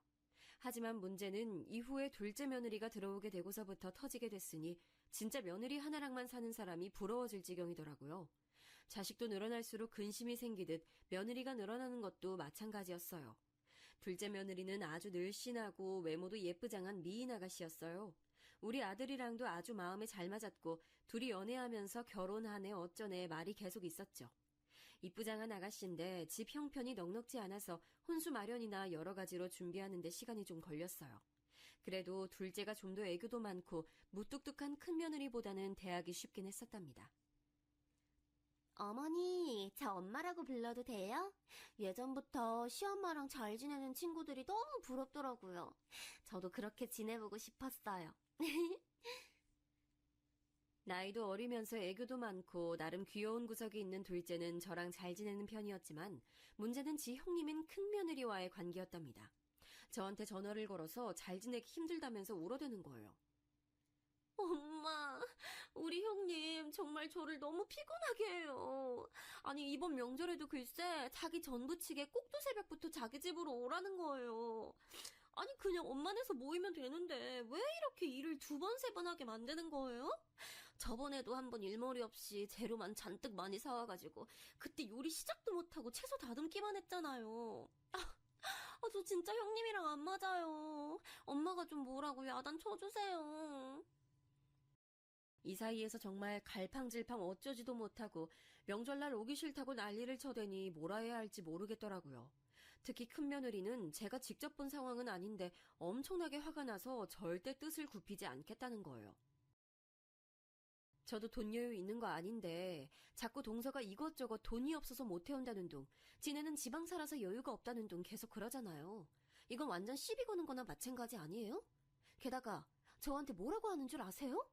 하지만 문제는 이후에 둘째 며느리가 들어오게 되고서부터 터지게 됐으니 진짜 며느리 하나랑만 사는 사람이 부러워질 지경이더라고요. 자식도 늘어날수록 근심이 생기듯 며느리가 늘어나는 것도 마찬가지였어요. 둘째 며느리는 아주 늘씬하고 외모도 예쁘장한 미인 아가씨였어요. 우리 아들이랑도 아주 마음에 잘 맞았고 둘이 연애하면서 결혼하네 어쩌네 말이 계속 있었죠. 이쁘장한 아가씨인데 집 형편이 넉넉지 않아서 혼수 마련이나 여러 가지로 준비하는 데 시간이 좀 걸렸어요. 그래도 둘째가 좀 더 애교도 많고 무뚝뚝한 큰며느리보다는 대하기 쉽긴 했었답니다. 어머니, 저 엄마라고 불러도 돼요? 예전부터 시엄마랑 잘 지내는 친구들이 너무 부럽더라고요. 저도 그렇게 지내보고 싶었어요. 나이도 어리면서 애교도 많고 나름 귀여운 구석이 있는 둘째는 저랑 잘 지내는 편이었지만 문제는 지 형님인 큰며느리와의 관계였답니다. 저한테 전화를 걸어서 잘 지내기 힘들다면서 울어대는 거예요. 엄마, 우리 형님 정말 저를 너무 피곤하게 해요. 아니, 이번 명절에도 글쎄 자기 전 부치게 꼭두 새벽부터 자기 집으로 오라는 거예요. 아니, 그냥 엄마네서 모이면 되는데 왜 이렇게 일을 2번, 3번 하게 만드는 거예요? 저번에도 한번 일머리 없이 재료만 잔뜩 많이 사와가지고 그때 요리 시작도 못하고 채소 다듬기만 했잖아요. 저 진짜 형님이랑 안 맞아요. 엄마가 좀 뭐라고 야단 쳐주세요. 이 사이에서 정말 갈팡질팡 어쩌지도 못하고 명절날 오기 싫다고 난리를 쳐대니 뭐라 해야 할지 모르겠더라고요. 특히 큰며느리는 제가 직접 본 상황은 아닌데 엄청나게 화가 나서 절대 뜻을 굽히지 않겠다는 거예요. 저도 돈 여유 있는 거 아닌데 자꾸 동서가 이것저것 돈이 없어서 못 해온다는 둥, 지네는 지방 살아서 여유가 없다는 둥 계속 그러잖아요. 이건 완전 시비 거는 거나 마찬가지 아니에요? 게다가 저한테 뭐라고 하는 줄 아세요?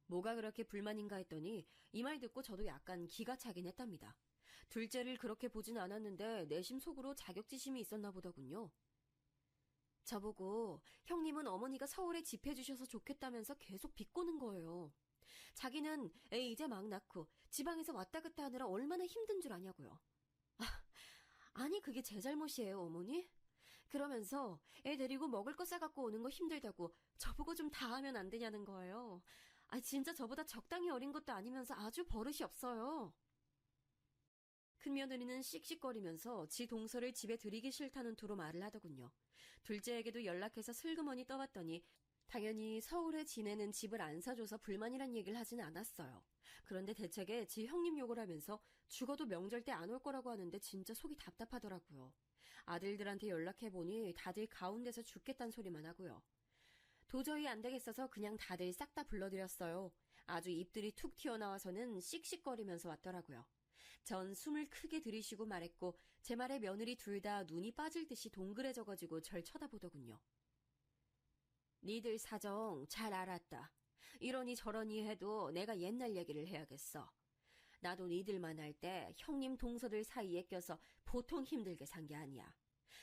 뭐가 그렇게 불만인가 했더니 이 말 듣고 저도 약간 기가 차긴 했답니다. 둘째를 그렇게 보진 않았는데 내심 속으로 자격지심이 있었나 보더군요. 저보고 형님은 어머니가 서울에 집해 주셔서 좋겠다면서 계속 비꼬는 거예요. 자기는 애 이제 막 낳고 지방에서 왔다 갔다 하느라 얼마나 힘든 줄 아냐고요. 아니 그게 제 잘못이에요, 어머니? 그러면서 애 데리고 먹을 거 싸갖고 오는 거 힘들다고 저보고 좀 다 하면 안 되냐는 거예요. 진짜 저보다 적당히 어린 것도 아니면서 아주 버릇이 없어요. 큰며느리는 씩씩거리면서 지 동서를 집에 들이기 싫다는 투로 말을 하더군요. 둘째에게도 연락해서 슬그머니 떠봤더니 당연히 서울에 지내는 집을 안 사줘서 불만이란 얘기를 하진 않았어요. 그런데 대책에 지 형님 욕을 하면서 죽어도 명절 때 안 올 거라고 하는데 진짜 속이 답답하더라고요. 아들들한테 연락해보니 다들 가운데서 죽겠다는 소리만 하고요. 도저히 안 되겠어서 그냥 다들 싹 다 불러드렸어요. 아주 입들이 툭 튀어나와서는 씩씩거리면서 왔더라고요. 전 숨을 크게 들이쉬고 말했고 제 말에 며느리 둘 다 눈이 빠질 듯이 동그래져가지고 절 쳐다보더군요. 니들 사정 잘 알았다. 이러니 저러니 해도 내가 옛날 얘기를 해야겠어. 나도 니들만 할 때 형님 동서들 사이에 껴서 보통 힘들게 산 게 아니야.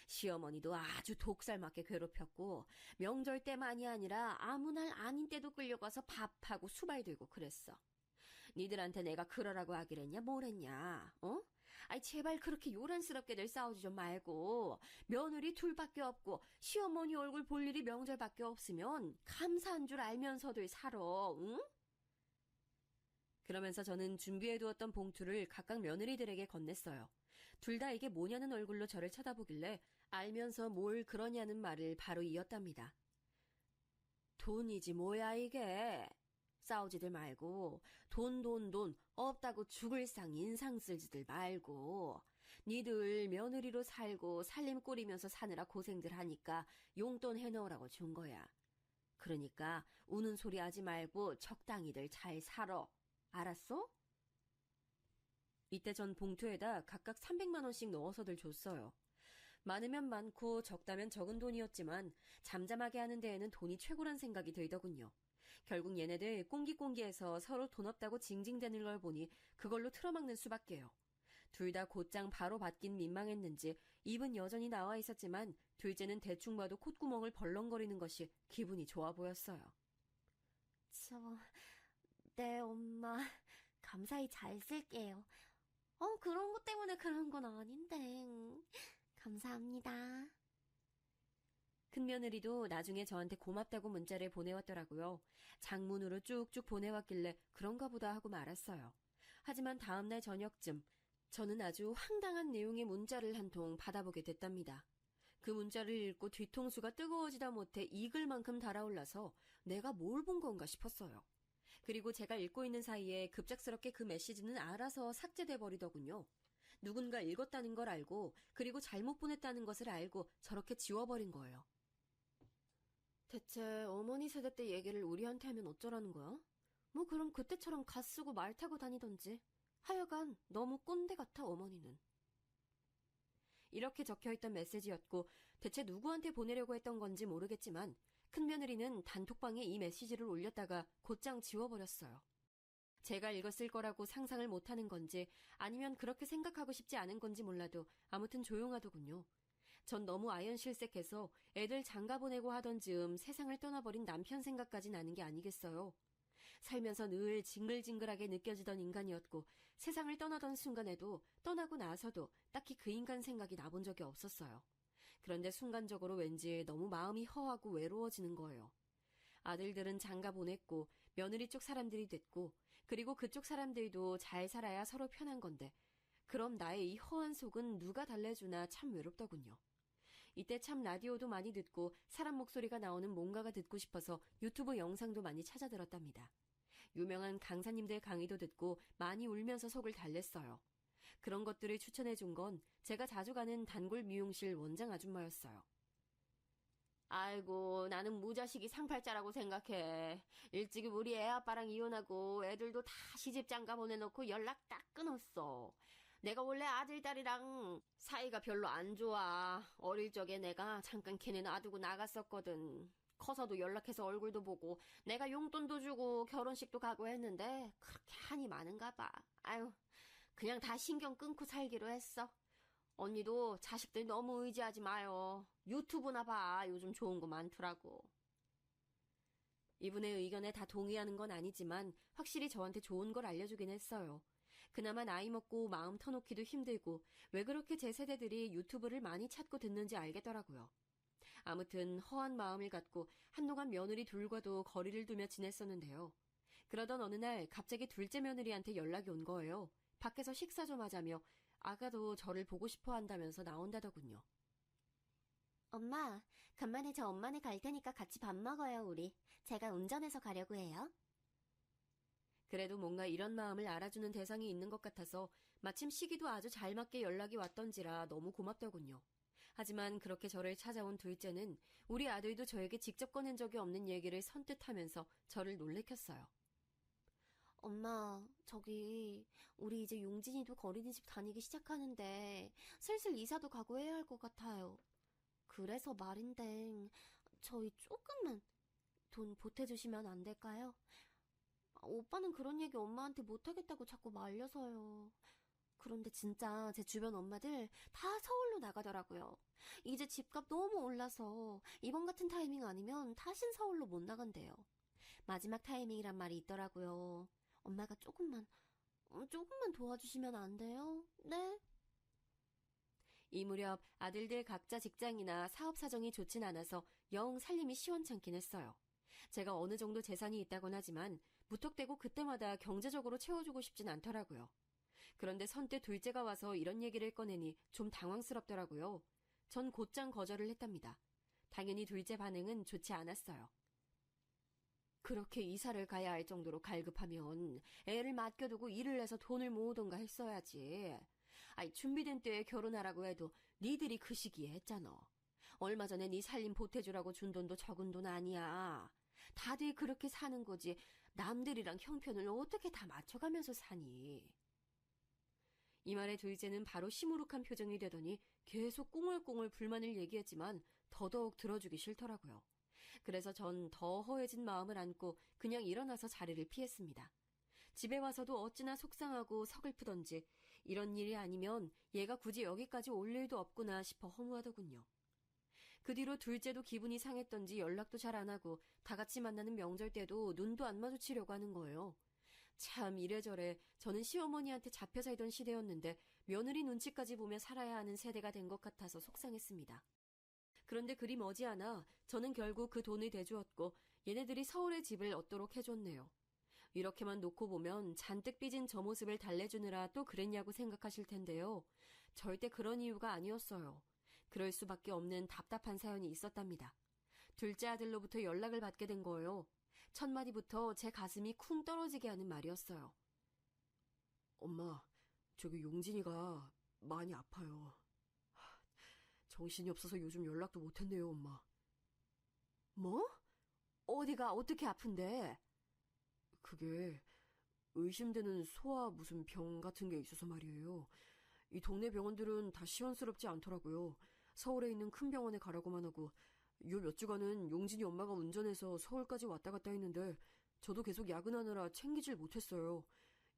시어머니도 아주 독살맞게 괴롭혔고 명절 때만이 아니라 아무 날 아닌 때도 끌려가서 밥하고 수발 들고 그랬어. 니들한테 내가 그러라고 하기랬냐 뭐랬냐 어? 아이 제발 그렇게 요란스럽게들 싸우지 좀 말고 며느리 둘밖에 없고 시어머니 얼굴 볼 일이 명절밖에 없으면 감사한 줄 알면서들 살아 응? 그러면서 저는 준비해두었던 봉투를 각각 며느리들에게 건넸어요. 둘 다 이게 뭐냐는 얼굴로 저를 쳐다보길래 알면서 뭘 그러냐는 말을 바로 이었답니다. 돈이지 뭐야 이게. 싸우지들 말고 돈 없다고 죽을 상 인상 쓸지들 말고 니들 며느리로 살고 살림 꾸리면서 사느라 고생들 하니까 용돈 해놓으라고 준 거야. 그러니까 우는 소리 하지 말고 적당히들 잘 살아. 알았어? 이때 전 봉투에다 각각 300만 원씩 넣어서들 줬어요. 많으면 많고 적다면 적은 돈이었지만 잠잠하게 하는 데에는 돈이 최고란 생각이 들더군요. 결국 얘네들 꽁기꽁기해서 서로 돈 없다고 징징대는 걸 보니 그걸로 틀어막는 수밖에요. 둘 다 곧장 바로 받긴 민망했는지 입은 여전히 나와 있었지만 둘째는 대충 봐도 콧구멍을 벌렁거리는 것이 기분이 좋아 보였어요. 네, 엄마. 감사히 잘 쓸게요. 그런 것 때문에 그런 건 아닌데. 감사합니다. 큰며느리도 나중에 저한테 고맙다고 문자를 보내왔더라고요. 장문으로 쭉쭉 보내왔길래 그런가 보다 하고 말았어요. 하지만 다음날 저녁쯤 저는 아주 황당한 내용의 문자를 한 통 받아보게 됐답니다. 그 문자를 읽고 뒤통수가 뜨거워지다 못해 익을 만큼 달아올라서 내가 뭘 본 건가 싶었어요. 그리고 제가 읽고 있는 사이에 급작스럽게 그 메시지는 알아서 삭제돼 버리더군요. 누군가 읽었다는 걸 알고 그리고 잘못 보냈다는 것을 알고 저렇게 지워버린 거예요. 대체 어머니 세대 때 얘기를 우리한테 하면 어쩌라는 거야? 뭐 그럼 그때처럼 갓 쓰고 말 타고 다니던지. 하여간 너무 꼰대 같아 어머니는. 이렇게 적혀있던 메시지였고 대체 누구한테 보내려고 했던 건지 모르겠지만 큰며느리는 단톡방에 이 메시지를 올렸다가 곧장 지워버렸어요. 제가 읽었을 거라고 상상을 못하는 건지 아니면 그렇게 생각하고 싶지 않은 건지 몰라도 아무튼 조용하더군요. 전 너무 아연실색해서 애들 장가 보내고 하던 즈음 세상을 떠나버린 남편 생각까지 나는 게 아니겠어요. 살면서 늘 징글징글하게 느껴지던 인간이었고 세상을 떠나던 순간에도 떠나고 나서도 딱히 그 인간 생각이 나본 적이 없었어요. 그런데 순간적으로 왠지 너무 마음이 허하고 외로워지는 거예요. 아들들은 장가 보냈고 며느리 쪽 사람들이 됐고 그리고 그쪽 사람들도 잘 살아야 서로 편한 건데 그럼 나의 이 허한 속은 누가 달래주나 참 외롭더군요. 이때 참 라디오도 많이 듣고 사람 목소리가 나오는 뭔가가 듣고 싶어서 유튜브 영상도 많이 찾아 들었답니다. 유명한 강사님들 강의도 듣고 많이 울면서 속을 달랬어요. 그런 것들을 추천해준 건 제가 자주 가는 단골 미용실 원장 아줌마였어요. 아이고, 나는 무자식이 상팔자라고 생각해. 일찍이 우리 애 아빠랑 이혼하고 애들도 다 시집 장가 보내놓고 연락 딱 끊었어. 내가 원래 아들, 딸이랑 사이가 별로 안 좋아. 어릴 적에 내가 잠깐 걔네 놔두고 나갔었거든. 커서도 연락해서 얼굴도 보고 내가 용돈도 주고 결혼식도 가고 했는데 그렇게 한이 많은가 봐. 아유, 그냥 다 신경 끊고 살기로 했어. 언니도 자식들 너무 의지하지 마요. 유튜브나 봐. 요즘 좋은 거 많더라고. 이분의 의견에 다 동의하는 건 아니지만 확실히 저한테 좋은 걸 알려주긴 했어요. 그나마 나이 먹고 마음 터놓기도 힘들고 왜 그렇게 제 세대들이 유튜브를 많이 찾고 듣는지 알겠더라고요. 아무튼 허한 마음을 갖고 한동안 며느리 둘과도 거리를 두며 지냈었는데요. 그러던 어느 날 갑자기 둘째 며느리한테 연락이 온 거예요. 밖에서 식사 좀 하자며 아가도 저를 보고 싶어 한다면서 나온다더군요. 엄마, 간만에 저 엄마네 갈 테니까 같이 밥 먹어요, 우리. 제가 운전해서 가려고 해요. 그래도 뭔가 이런 마음을 알아주는 대상이 있는 것 같아서 마침 시기도 아주 잘 맞게 연락이 왔던지라 너무 고맙더군요. 하지만 그렇게 저를 찾아온 둘째는 우리 아들도 저에게 직접 꺼낸 적이 없는 얘기를 선뜻 하면서 저를 놀래켰어요. 엄마, 우리 이제 용진이도 어린이집 다니기 시작하는데 슬슬 이사도 가고 해야 할 것 같아요. 그래서 말인데 저희 조금만 돈 보태주시면 안 될까요? 오빠는 그런 얘기 엄마한테 못하겠다고 자꾸 말려서요. 그런데 진짜 제 주변 엄마들 다 서울로 나가더라고요. 이제 집값 너무 올라서 이번 같은 타이밍 아니면 다신 서울로 못 나간대요. 마지막 타이밍이란 말이 있더라고요. 엄마가 조금만 도와주시면 안 돼요? 네? 이 무렵 아들들 각자 직장이나 사업 사정이 좋진 않아서 영 살림이 시원찮긴 했어요. 제가 어느 정도 재산이 있다곤 하지만 무턱대고 그때마다 경제적으로 채워주고 싶진 않더라고요. 그런데 선뜻 둘째가 와서 이런 얘기를 꺼내니 좀 당황스럽더라고요. 전 곧장 거절을 했답니다. 당연히 둘째 반응은 좋지 않았어요. 그렇게 이사를 가야 할 정도로 갈급하면 애를 맡겨두고 일을 해서 돈을 모으던가 했어야지. 아이, 준비된 때에 결혼하라고 해도 니들이 그 시기에 했잖아. 얼마 전에 네 살림 보태주라고 준 돈도 적은 돈 아니야. 다들 그렇게 사는 거지. 남들이랑 형편을 어떻게 다 맞춰가면서 사니. 이 말에 둘째는 바로 시무룩한 표정이 되더니 계속 꽁얼꽁얼 불만을 얘기했지만 더더욱 들어주기 싫더라고요. 그래서 전 더 허해진 마음을 안고 그냥 일어나서 자리를 피했습니다. 집에 와서도 어찌나 속상하고 서글프던지 이런 일이 아니면 얘가 굳이 여기까지 올 일도 없구나 싶어 허무하더군요. 그 뒤로 둘째도 기분이 상했던지 연락도 잘 안 하고 다 같이 만나는 명절 때도 눈도 안 마주치려고 하는 거예요. 참 이래저래 저는 시어머니한테 잡혀 살던 시대였는데 며느리 눈치까지 보며 살아야 하는 세대가 된 것 같아서 속상했습니다. 그런데 그리 머지않아 저는 결국 그 돈을 대주었고 얘네들이 서울에 집을 얻도록 해줬네요. 이렇게만 놓고 보면 잔뜩 삐진 저 모습을 달래주느라 또 그랬냐고 생각하실 텐데요. 절대 그런 이유가 아니었어요. 그럴 수밖에 없는 답답한 사연이 있었답니다. 둘째 아들로부터 연락을 받게 된 거예요. 첫 마디부터 제 가슴이 쿵 떨어지게 하는 말이었어요. 엄마, 저기 용진이가 많이 아파요. 정신이 없어서 요즘 연락도 못했네요, 엄마. 뭐? 어디가 어떻게 아픈데? 그게 의심되는 소아 무슨 병 같은 게 있어서 말이에요. 이 동네 병원들은 다 시원스럽지 않더라고요. 서울에 있는 큰 병원에 가라고만 하고 요 몇 주간은 용진이 엄마가 운전해서 서울까지 왔다 갔다 했는데 저도 계속 야근하느라 챙기질 못했어요.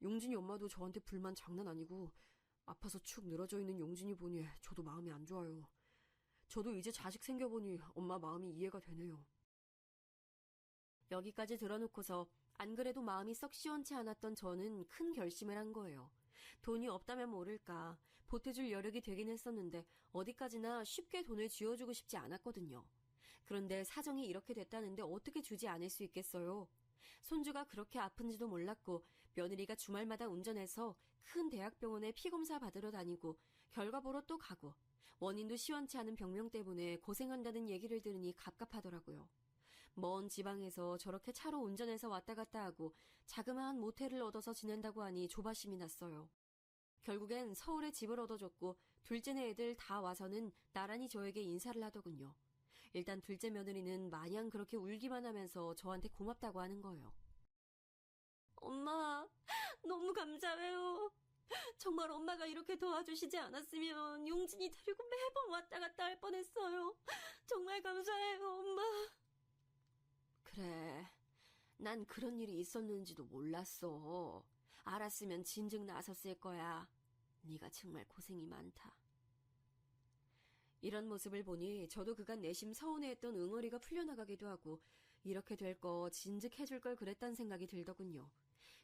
용진이 엄마도 저한테 불만 장난 아니고 아파서 축 늘어져 있는 용진이 보니 저도 마음이 안 좋아요. 저도 이제 자식 생겨보니 엄마 마음이 이해가 되네요. 여기까지 들어놓고서 안 그래도 마음이 썩 시원치 않았던 저는 큰 결심을 한 거예요. 돈이 없다면 모를까 보태줄 여력이 되긴 했었는데 어디까지나 쉽게 돈을 쥐어주고 싶지 않았거든요. 그런데 사정이 이렇게 됐다는데 어떻게 주지 않을 수 있겠어요. 손주가 그렇게 아픈지도 몰랐고 며느리가 주말마다 운전해서 큰 대학병원에 피검사 받으러 다니고 결과 보러 또 가고 원인도 시원치 않은 병명 때문에 고생한다는 얘기를 들으니 갑갑하더라고요. 먼 지방에서 저렇게 차로 운전해서 왔다 갔다 하고 자그마한 모텔을 얻어서 지낸다고 하니 조바심이 났어요. 결국엔 서울에 집을 얻어줬고 둘째네 애들 다 와서는 나란히 저에게 인사를 하더군요. 일단 둘째 며느리는 마냥 그렇게 울기만 하면서 저한테 고맙다고 하는 거예요. 엄마, 너무 감사해요. 정말 엄마가 이렇게 도와주시지 않았으면 용진이 데리고 매번 왔다 갔다 할 뻔했어요. 정말 감사해요, 엄마. 그래, 난 그런 일이 있었는지도 몰랐어. 알았으면 진즉 나섰을 거야. 네가 정말 고생이 많다. 이런 모습을 보니 저도 그간 내심 서운해했던 응어리가 풀려나가기도 하고 이렇게 될 거 진즉 해줄 걸 그랬단 생각이 들더군요.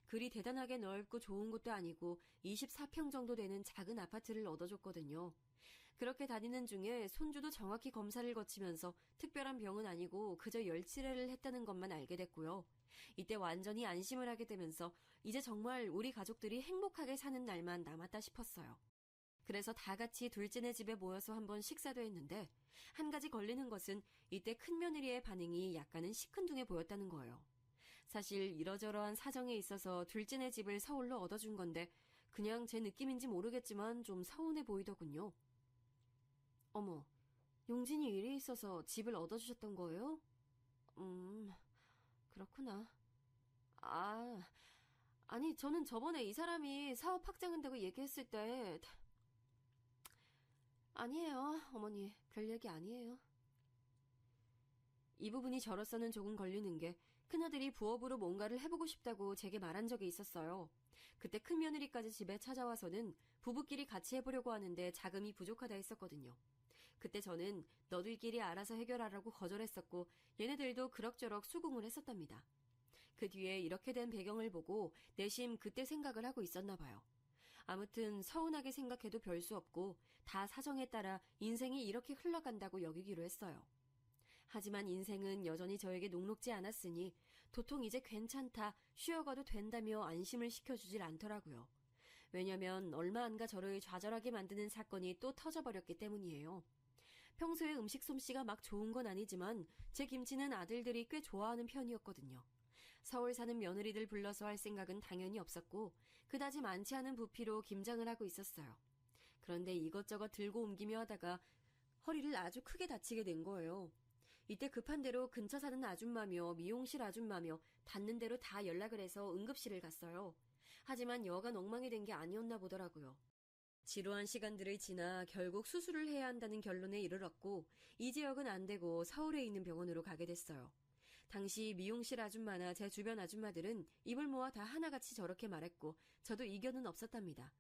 그리 대단하게 넓고 좋은 곳도 아니고 24평 정도 되는 작은 아파트를 얻어줬거든요. 그렇게 다니는 중에 손주도 정확히 검사를 거치면서 특별한 병은 아니고 그저 열치레를 했다는 것만 알게 됐고요. 이때 완전히 안심을 하게 되면서 이제 정말 우리 가족들이 행복하게 사는 날만 남았다 싶었어요. 그래서 다 같이 둘째네 집에 모여서 한번 식사도 했는데 한 가지 걸리는 것은 이때 큰며느리의 반응이 약간은 시큰둥해 보였다는 거예요. 사실 이러저러한 사정에 있어서 둘째네 집을 서울로 얻어준 건데 그냥 제 느낌인지 모르겠지만 좀 서운해 보이더군요. 어머, 용진이 일이 있어서 집을 얻어주셨던 거예요? 그렇구나. 아니 저는 저번에 이 사람이 사업 확장한다고 얘기했을 때 아니에요, 어머니. 별 얘기 아니에요. 이 부분이 저로서는 조금 걸리는 게 큰아들이 부업으로 뭔가를 해보고 싶다고 제게 말한 적이 있었어요. 그때 큰며느리까지 집에 찾아와서는 부부끼리 같이 해보려고 하는데 자금이 부족하다 했었거든요. 그때 저는 너들끼리 알아서 해결하라고 거절했었고 얘네들도 그럭저럭 수긍을 했었답니다. 그 뒤에 이렇게 된 배경을 보고 내심 그때 생각을 하고 있었나 봐요. 아무튼 서운하게 생각해도 별 수 없고 다 사정에 따라 인생이 이렇게 흘러간다고 여기기로 했어요. 하지만 인생은 여전히 저에게 녹록지 않았으니 도통 이제 괜찮다, 쉬어가도 된다며 안심을 시켜주질 않더라고요. 왜냐면 얼마 안 가 저를 좌절하게 만드는 사건이 또 터져버렸기 때문이에요. 평소에 음식 솜씨가 막 좋은 건 아니지만 제 김치는 아들들이 꽤 좋아하는 편이었거든요. 서울 사는 며느리들 불러서 할 생각은 당연히 없었고 그다지 많지 않은 부피로 김장을 하고 있었어요. 그런데 이것저것 들고 옮기며 하다가 허리를 아주 크게 다치게 된 거예요. 이때 급한 대로 근처 사는 아줌마며 미용실 아줌마며 닿는 대로 다 연락을 해서 응급실을 갔어요. 하지만 여간 엉망이 된 게 아니었나 보더라고요. 지루한 시간들을 지나 결국 수술을 해야 한다는 결론에 이르렀고 이 지역은 안 되고 서울에 있는 병원으로 가게 됐어요. 당시 미용실 아줌마나 제 주변 아줌마들은 입을 모아 다 하나같이 저렇게 말했고 저도 이견은 없었답니다.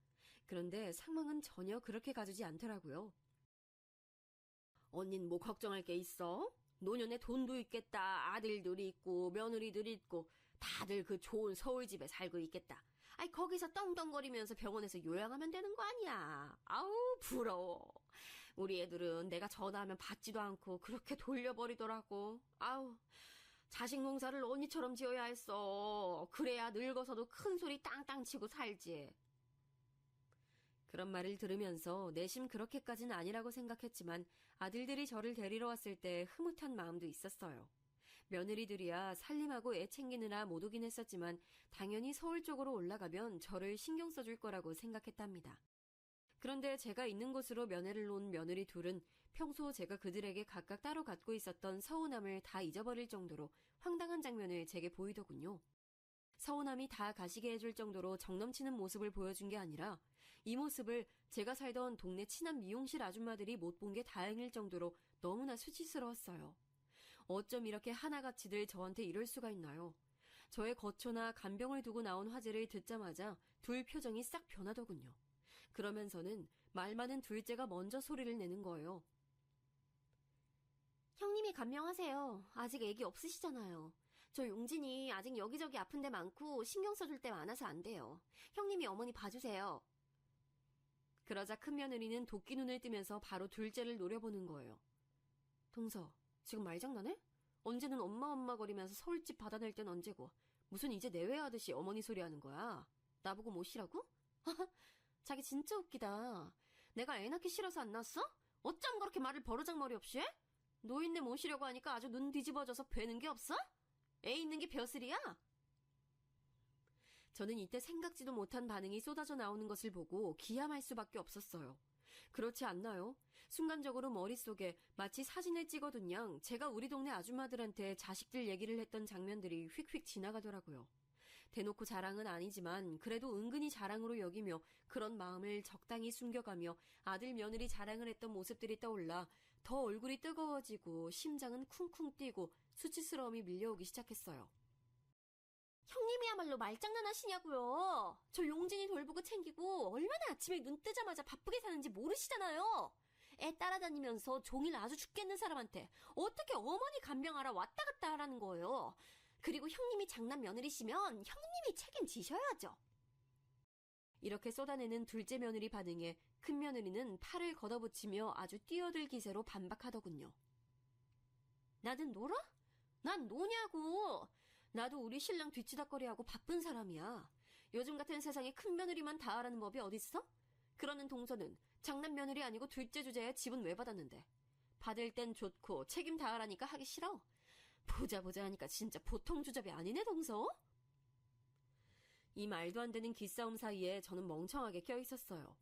그런데 상황은 전혀 그렇게 가주지 않더라고요. 언닌 뭐 걱정할 게 있어? 노년에 돈도 있겠다. 아들들이 있고 며느리들이 있고 다들 그 좋은 서울집에 살고 있겠다. 아이 거기서 떵떵거리면서 병원에서 요양하면 되는 거 아니야. 아우 부러워. 우리 애들은 내가 전화하면 받지도 않고 그렇게 돌려버리더라고. 아우 자식 농사를 언니처럼 지어야 했어. 그래야 늙어서도 큰 소리 땅땅 치고 살지. 그런 말을 들으면서 내심 그렇게까지는 아니라고 생각했지만 아들들이 저를 데리러 왔을 때 흐뭇한 마음도 있었어요. 며느리들이야 살림하고 애 챙기느라 못 오긴 했었지만 당연히 서울 쪽으로 올라가면 저를 신경 써줄 거라고 생각했답니다. 그런데 제가 있는 곳으로 면회를 온 며느리 둘은 평소 제가 그들에게 각각 따로 갖고 있었던 서운함을 다 잊어버릴 정도로 황당한 장면을 제게 보이더군요. 서운함이 다 가시게 해줄 정도로 정넘치는 모습을 보여준 게 아니라 이 모습을 제가 살던 동네 친한 미용실 아줌마들이 못 본 게 다행일 정도로 너무나 수치스러웠어요. 어쩜 이렇게 하나같이들 저한테 이럴 수가 있나요? 저의 거초나 간병을 두고 나온 화제를 듣자마자 둘 표정이 싹 변하더군요. 그러면서는 말 많은 둘째가 먼저 소리를 내는 거예요. 형님이 간병하세요. 아직 애기 없으시잖아요. 저 용진이 아직 여기저기 아픈 데 많고 신경 써줄 데 많아서 안 돼요. 형님이 어머니 봐주세요. 그러자 큰며느리는 도끼 눈을 뜨면서 바로 둘째를 노려보는 거예요. 동서, 지금 말장난해? 언제는 엄마 거리면서 서울집 받아낼 땐 언제고 무슨 이제 내외하듯이 어머니 소리하는 거야. 나보고 모시라고? 자기 진짜 웃기다. 내가 애 낳기 싫어서 안 낳았어? 어쩜 그렇게 말을 버르장머리 없이 해? 노인네 모시려고 하니까 아주 눈 뒤집어져서 되는 게 없어? 애 있는 게 벼슬이야? 저는 이때 생각지도 못한 반응이 쏟아져 나오는 것을 보고 기함할 수밖에 없었어요. 그렇지 않나요? 순간적으로 머릿속에 마치 사진을 찍어둔 양 제가 우리 동네 아줌마들한테 자식들 얘기를 했던 장면들이 휙휙 지나가더라고요. 대놓고 자랑은 아니지만 그래도 은근히 자랑으로 여기며 그런 마음을 적당히 숨겨가며 아들 며느리 자랑을 했던 모습들이 떠올라 더 얼굴이 뜨거워지고 심장은 쿵쿵 뛰고 수치스러움이 밀려오기 시작했어요. 형님이야말로 말장난 하시냐고요. 저 용진이 돌보고 챙기고 얼마나 아침에 눈 뜨자마자 바쁘게 사는지 모르시잖아요. 애 따라다니면서 종일 아주 죽겠는 사람한테 어떻게 어머니 간병하러 왔다 갔다 하라는 거예요. 그리고 형님이 장남 며느리시면 형님이 책임지셔야죠. 이렇게 쏟아내는 둘째 며느리 반응에 큰 며느리는 팔을 걷어붙이며 아주 뛰어들 기세로 반박하더군요. 나는 놀아? 난 노냐고. 나도 우리 신랑 뒤치다꺼리하고 바쁜 사람이야. 요즘 같은 세상에 큰 며느리만 다 하라는 법이 어딨어? 그러는 동서는 장남 며느리 아니고 둘째 주제에 집은 왜 받았는데? 받을 땐 좋고 책임 다 하라니까 하기 싫어? 보자 하니까 진짜 보통 주접이 아니네 동서? 이 말도 안 되는 기싸움 사이에 저는 멍청하게 껴있었어요.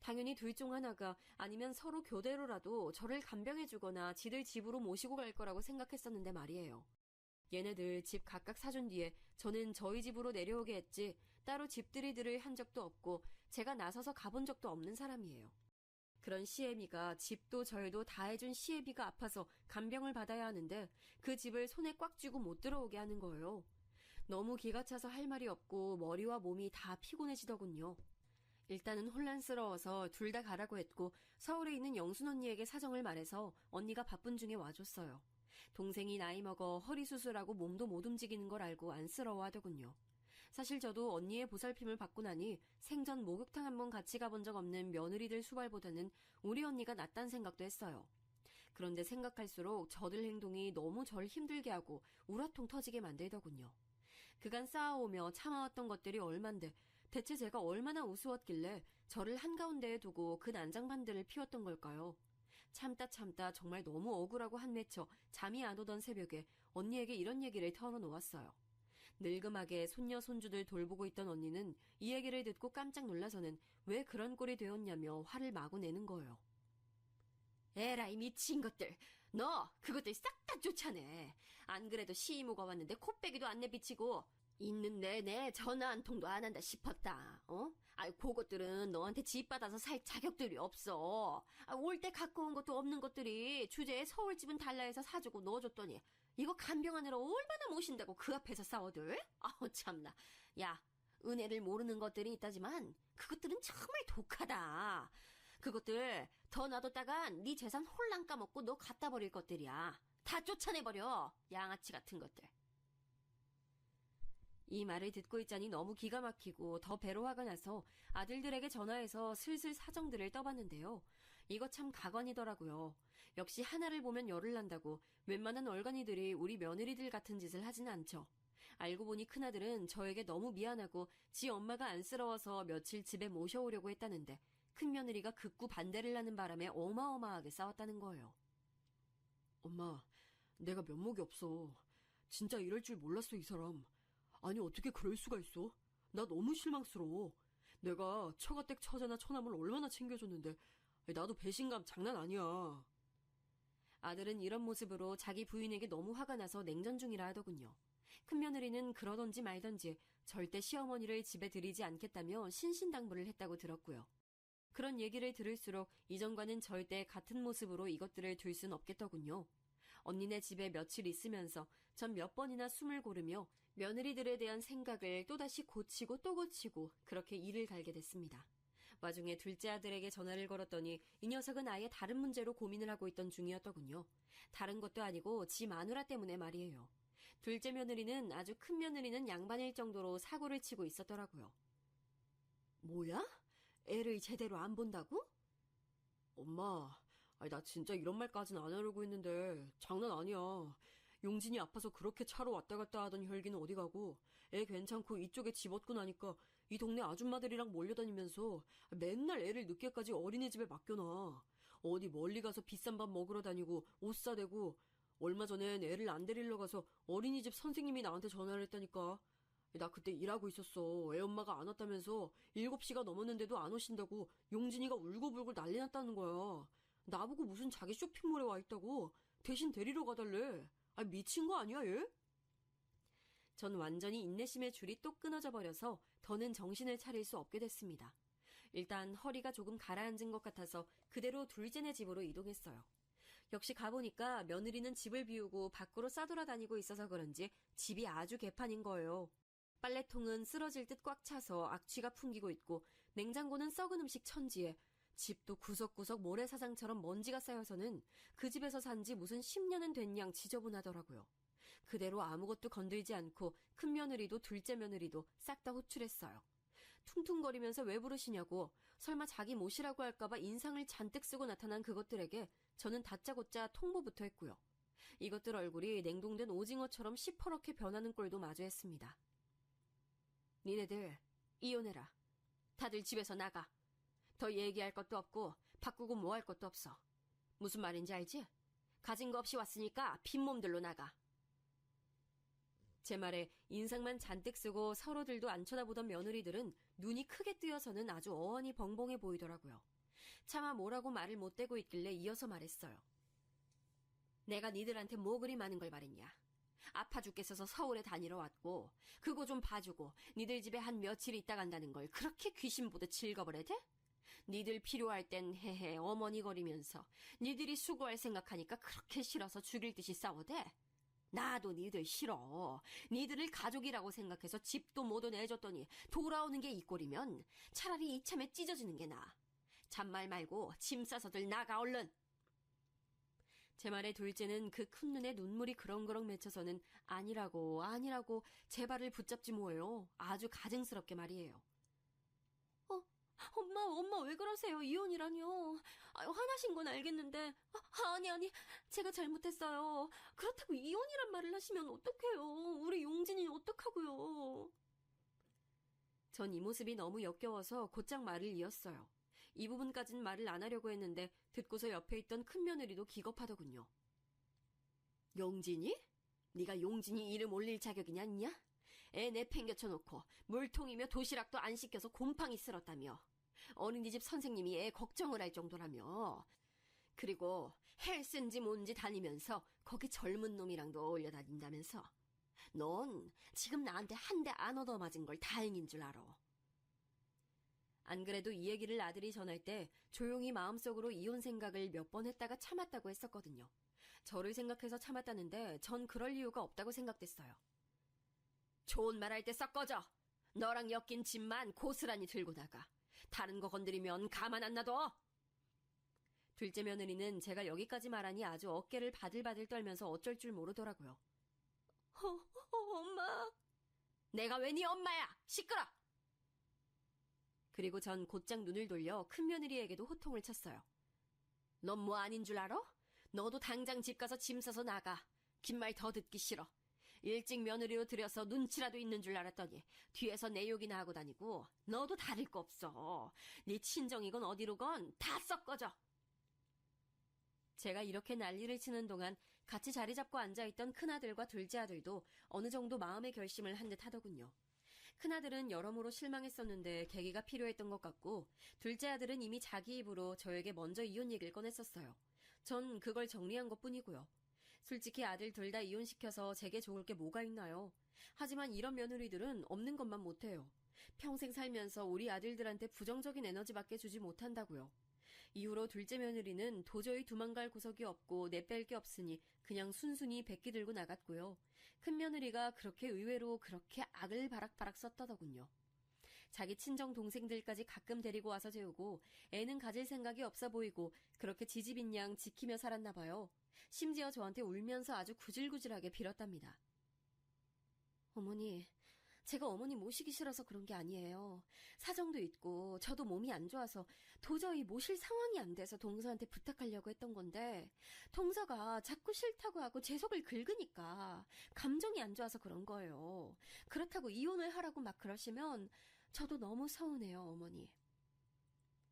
당연히 둘 중 하나가 아니면 서로 교대로라도 저를 간병해주거나 지들 집으로 모시고 갈 거라고 생각했었는데 말이에요. 얘네들 집 각각 사준 뒤에 저는 저희 집으로 내려오게 했지 따로 집들이들을 한 적도 없고 제가 나서서 가본 적도 없는 사람이에요. 그런 시애미가 집도 절도 다 해준 시애비가 아파서 간병을 받아야 하는데 그 집을 손에 꽉 쥐고 못 들어오게 하는 거예요. 너무 기가 차서 할 말이 없고 머리와 몸이 다 피곤해지더군요. 일단은 혼란스러워서 둘 다 가라고 했고 서울에 있는 영순 언니에게 사정을 말해서 언니가 바쁜 중에 와줬어요. 동생이 나이 먹어 허리 수술하고 몸도 못 움직이는 걸 알고 안쓰러워하더군요. 사실 저도 언니의 보살핌을 받고 나니 생전 목욕탕 한번 같이 가본 적 없는 며느리들 수발보다는 우리 언니가 낫단 생각도 했어요. 그런데 생각할수록 저들 행동이 너무 절 힘들게 하고 우라통 터지게 만들더군요. 그간 쌓아오며 참아왔던 것들이 얼만데 대체 제가 얼마나 우스웠길래 저를 한가운데에 두고 그 난장판들을 피웠던 걸까요? 참다 정말 너무 억울하고 한맺혀 잠이 안 오던 새벽에 언니에게 이런 얘기를 털어놓았어요. 늙음하게 손녀 손주들 돌보고 있던 언니는 이 얘기를 듣고 깜짝 놀라서는 왜 그런 꼴이 되었냐며 화를 마구 내는 거예요. 에라이 미친 것들. 너 그것들 싹 다 쫓아내. 안 그래도 시이모가 왔는데 코빼기도 안 내비치고 있는 내내 전화 한 통도 안 한다 싶었다. 그것들은 너한테 집 받아서 살 자격들이 없어. 올 때 갖고 온 것도 없는 것들이 주제에 서울집은 달라 해서 사주고 넣어줬더니 이거 간병하느라 얼마나 모신다고 그 앞에서 싸워들? 참나. 야, 은혜를 모르는 것들이 있다지만 그것들은 정말 독하다. 그것들 더 놔뒀다간 네 재산 홀랑 까먹고 너 갖다 버릴 것들이야. 다 쫓아내버려. 양아치 같은 것들. 이 말을 듣고 있자니 너무 기가 막히고 더 배로 화가 나서 아들들에게 전화해서 슬슬 사정들을 떠봤는데요. 이거 참 가관이더라고요. 역시 하나를 보면 열을 난다고 웬만한 얼간이들이 우리 며느리들 같은 짓을 하진 않죠. 알고 보니 큰아들은 저에게 너무 미안하고 지 엄마가 안쓰러워서 며칠 집에 모셔오려고 했다는데 큰며느리가 극구 반대를 하는 바람에 어마어마하게 싸웠다는 거예요. 엄마, 내가 면목이 없어. 진짜 이럴 줄 몰랐어, 이 사람. 아니, 어떻게 그럴 수가 있어? 나 너무 실망스러워. 내가 처가댁 처자나 처남을 얼마나 챙겨줬는데 나도 배신감 장난 아니야. 아들은 이런 모습으로 자기 부인에게 너무 화가 나서 냉전 중이라 하더군요. 큰며느리는 그러던지 말던지 절대 시어머니를 집에 들이지 않겠다며 신신당부를 했다고 들었고요. 그런 얘기를 들을수록 이전과는 절대 같은 모습으로 이것들을 둘 순 없겠더군요. 언니네 집에 며칠 있으면서 전 몇 번이나 숨을 고르며 며느리들에 대한 생각을 또다시 고치고 또 고치고 그렇게 일을 갈게 됐습니다. 와중에 둘째 아들에게 전화를 걸었더니 이 녀석은 아예 다른 문제로 고민을 하고 있던 중이었더군요. 다른 것도 아니고 지 마누라 때문에 말이에요. 둘째 며느리는 아주 큰 며느리는 양반일 정도로 사고를 치고 있었더라고요. 뭐야? 애를 제대로 안 본다고? 엄마, 나 진짜 이런 말까진 안 하려고 했는데 장난 아니야. 용진이 아파서 그렇게 차로 왔다 갔다 하던 혈기는 어디 가고 애 괜찮고 이쪽에 집 얻고 나니까 이 동네 아줌마들이랑 몰려다니면서 맨날 애를 늦게까지 어린이집에 맡겨놔. 어디 멀리 가서 비싼 밥 먹으러 다니고 옷 사대고 얼마 전엔 애를 안 데리러 가서 어린이집 선생님이 나한테 전화를 했다니까. 나 그때 일하고 있었어. 애 엄마가 안 왔다면서 7시가 넘었는데도 안 오신다고 용진이가 울고불고 난리 났다는 거야. 나보고 무슨 자기 쇼핑몰에 와 있다고 대신 데리러 가달래. 미친 거 아니야 얘? 전 완전히 인내심의 줄이 또 끊어져 버려서 더는 정신을 차릴 수 없게 됐습니다. 일단 허리가 조금 가라앉은 것 같아서 그대로 둘째네 집으로 이동했어요. 역시 가보니까 며느리는 집을 비우고 밖으로 싸돌아다니고 있어서 그런지 집이 아주 개판인 거예요. 빨래통은 쓰러질 듯 꽉 차서 악취가 풍기고 있고 냉장고는 썩은 음식 천지에 집도 구석구석 모래사장처럼 먼지가 쌓여서는 그 집에서 산 지 무슨 10년은 된 양 지저분하더라고요. 그대로 아무것도 건들지 않고 큰며느리도 둘째 며느리도 싹 다 호출했어요. 퉁퉁거리면서 왜 부르시냐고 설마 자기 모시라고 할까봐 인상을 잔뜩 쓰고 나타난 그것들에게 저는 다짜고짜 통보부터 했고요. 이것들 얼굴이 냉동된 오징어처럼 시퍼렇게 변하는 꼴도 마주했습니다. 니네들 이혼해라. 다들 집에서 나가. 더 얘기할 것도 없고 바꾸고 뭐 할 것도 없어. 무슨 말인지 알지? 가진 거 없이 왔으니까 빈몸들로 나가. 제 말에 인상만 잔뜩 쓰고 서로들도 안 쳐다보던 며느리들은 눈이 크게 뜨여서는 아주 어언이 벙벙해 보이더라고요. 차마 뭐라고 말을 못 대고 있길래 이어서 말했어요. 내가 니들한테 뭐 그리 많은 걸 바랬냐. 아파 죽겠어서 서울에 다니러 왔고 그거 좀 봐주고 니들 집에 한 며칠 있다 간다는 걸 그렇게 귀신 보듯 즐거버려 돼? 니들 필요할 땐 헤헤 어머니거리면서 니들이 수고할 생각하니까 그렇게 싫어서 죽일 듯이 싸워대? 나도 니들 싫어. 니들을 가족이라고 생각해서 집도 모두 내줬더니 돌아오는 게 이 꼴이면 차라리 이참에 찢어지는 게 나아. 잔말 말고 짐 싸서들 나가 얼른. 제 말에 둘째는 그 큰 눈에 눈물이 그렁그렁 맺혀서는 아니라고 제 발을 붙잡지 뭐예요. 아주 가증스럽게 말이에요. 엄마 왜 그러세요? 이혼이라뇨. 화나신 건 알겠는데. 아니, 제가 잘못했어요. 그렇다고 이혼이란 말을 하시면 어떡해요. 우리 용진이는 어떡하고요. 전 이 모습이 너무 역겨워서 곧장 말을 이었어요. 이 부분까진 말을 안 하려고 했는데 듣고서 옆에 있던 큰며느리도 기겁하더군요. 용진이? 네가 용진이 이름 올릴 자격이냐 있냐? 애 내팽겨쳐놓고 물통이며 도시락도 안 시켜서 곰팡이 쓸었다며. 어린이집 선생님이 애 걱정을 할 정도라며. 그리고 헬스인지 뭔지 다니면서 거기 젊은 놈이랑도 어울려 다닌다면서. 넌 지금 나한테 한 대 안 얻어맞은 걸 다행인 줄 알아. 안 그래도 이 얘기를 아들이 전할 때 조용히 마음속으로 이혼 생각을 몇 번 했다가 참았다고 했었거든요. 저를 생각해서 참았다는데 전 그럴 이유가 없다고 생각됐어요. 좋은 말 할 때 썩 꺼져. 너랑 엮인 짐만 고스란히 들고 나가. 다른 거 건드리면 가만 안 놔둬. 둘째 며느리는 제가 여기까지 말하니 아주 어깨를 바들바들 떨면서 어쩔 줄 모르더라고요. 엄마. 내가 왜 네 엄마야? 시끄러! 그리고 전 곧장 눈을 돌려 큰며느리에게도 호통을 쳤어요. 넌 뭐 아닌 줄 알아? 너도 당장 집 가서 짐 싸서 나가. 긴 말 더 듣기 싫어. 일찍 며느리로 들여서 눈치라도 있는 줄 알았더니 뒤에서 내 욕이나 하고 다니고. 너도 다를 거 없어. 네 친정이건 어디로건 다 썩 꺼져. 제가 이렇게 난리를 치는 동안 같이 자리 잡고 앉아있던 큰아들과 둘째 아들도 어느 정도 마음의 결심을 한 듯 하더군요. 큰아들은 여러모로 실망했었는데 계기가 필요했던 것 같고, 둘째 아들은 이미 자기 입으로 저에게 먼저 이혼 얘기를 꺼냈었어요. 전 그걸 정리한 것뿐이고요. 솔직히 아들 둘 다 이혼시켜서 제게 좋을 게 뭐가 있나요? 하지만 이런 며느리들은 없는 것만 못해요. 평생 살면서 우리 아들들한테 부정적인 에너지밖에 주지 못한다고요. 이후로 둘째 며느리는 도저히 도망갈 구석이 없고 내뺄 게 없으니 그냥 순순히 백기 들고 나갔고요. 큰 며느리가 그렇게 의외로 그렇게 악을 바락바락 썼다더군요. 자기 친정 동생들까지 가끔 데리고 와서 재우고 애는 가질 생각이 없어 보이고 그렇게 지집인 양 지키며 살았나 봐요. 심지어 저한테 울면서 아주 구질구질하게 빌었답니다. 어머니, 제가 어머니 모시기 싫어서 그런 게 아니에요. 사정도 있고 저도 몸이 안 좋아서 도저히 모실 상황이 안 돼서 동서한테 부탁하려고 했던 건데, 동서가 자꾸 싫다고 하고 제 속을 긁으니까 감정이 안 좋아서 그런 거예요. 그렇다고 이혼을 하라고 막 그러시면 저도 너무 서운해요, 어머니.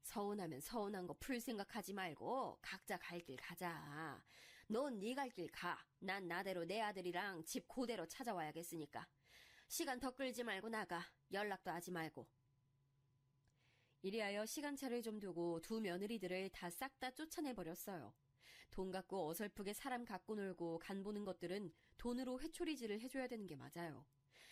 서운하면 서운한 거 풀 생각하지 말고 각자 갈 길 가자. 넌 네 갈 길 가. 난 나대로 내 아들이랑 집 그대로 찾아와야겠으니까. 시간 더 끌지 말고 나가. 연락도 하지 말고. 이리하여 시간차를 좀 두고 두 며느리들을 다 싹 다 쫓아내버렸어요. 돈 갖고 어설프게 사람 갖고 놀고 간 보는 것들은 돈으로 회초리질을 해줘야 되는 게 맞아요.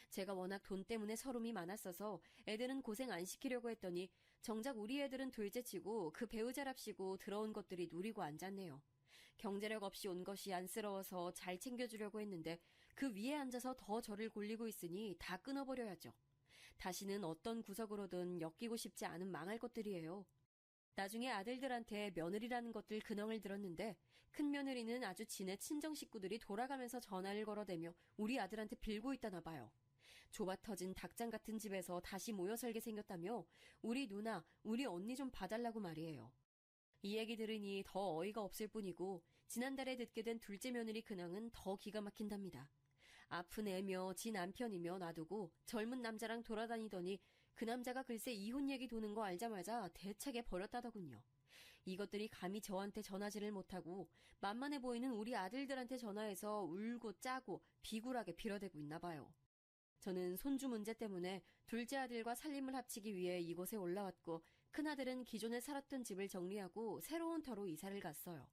제가 워낙 돈 때문에 서름이 많았어서 애들은 고생 안 시키려고 했더니 정작 우리 애들은 둘째치고 그 배우자랍시고 들어온 것들이 누리고 앉았네요. 경제력 없이 온 것이 안쓰러워서 잘 챙겨주려고 했는데 그 위에 앉아서 더 저를 골리고 있으니 다 끊어버려야죠. 다시는 어떤 구석으로든 엮이고 싶지 않은 망할 것들이에요. 나중에 아들들한테 며느리라는 것들 근황을 들었는데 큰 며느리는 아주 지네 친정 식구들이 돌아가면서 전화를 걸어대며 우리 아들한테 빌고 있다나 봐요. 좁아 터진 닭장 같은 집에서 다시 모여 살게 생겼다며 우리 누나, 우리 언니 좀 봐달라고 말이에요. 이 얘기 들으니 더 어이가 없을 뿐이고 지난달에 듣게 된 둘째 며느리 근황은 더 기가 막힌답니다. 아픈 애며 지 남편이며 놔두고 젊은 남자랑 돌아다니더니 그 남자가 글쎄 이혼 얘기 도는 거 알자마자 대차게 버렸다더군요. 이것들이 감히 저한테 전화질을 못하고 만만해 보이는 우리 아들들한테 전화해서 울고 짜고 비굴하게 빌어대고 있나 봐요. 저는 손주 문제 때문에 둘째 아들과 살림을 합치기 위해 이곳에 올라왔고 큰아들은 기존에 살았던 집을 정리하고 새로운 터로 이사를 갔어요.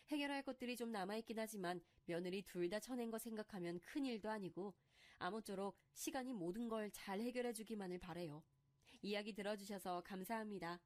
해결할 것들이 좀 남아있긴 하지만 며느리 둘 다 쳐낸 거 생각하면 큰일도 아니고 아무쪼록 시간이 모든 걸 잘 해결해주기만을 바래요. 이야기 들어주셔서 감사합니다.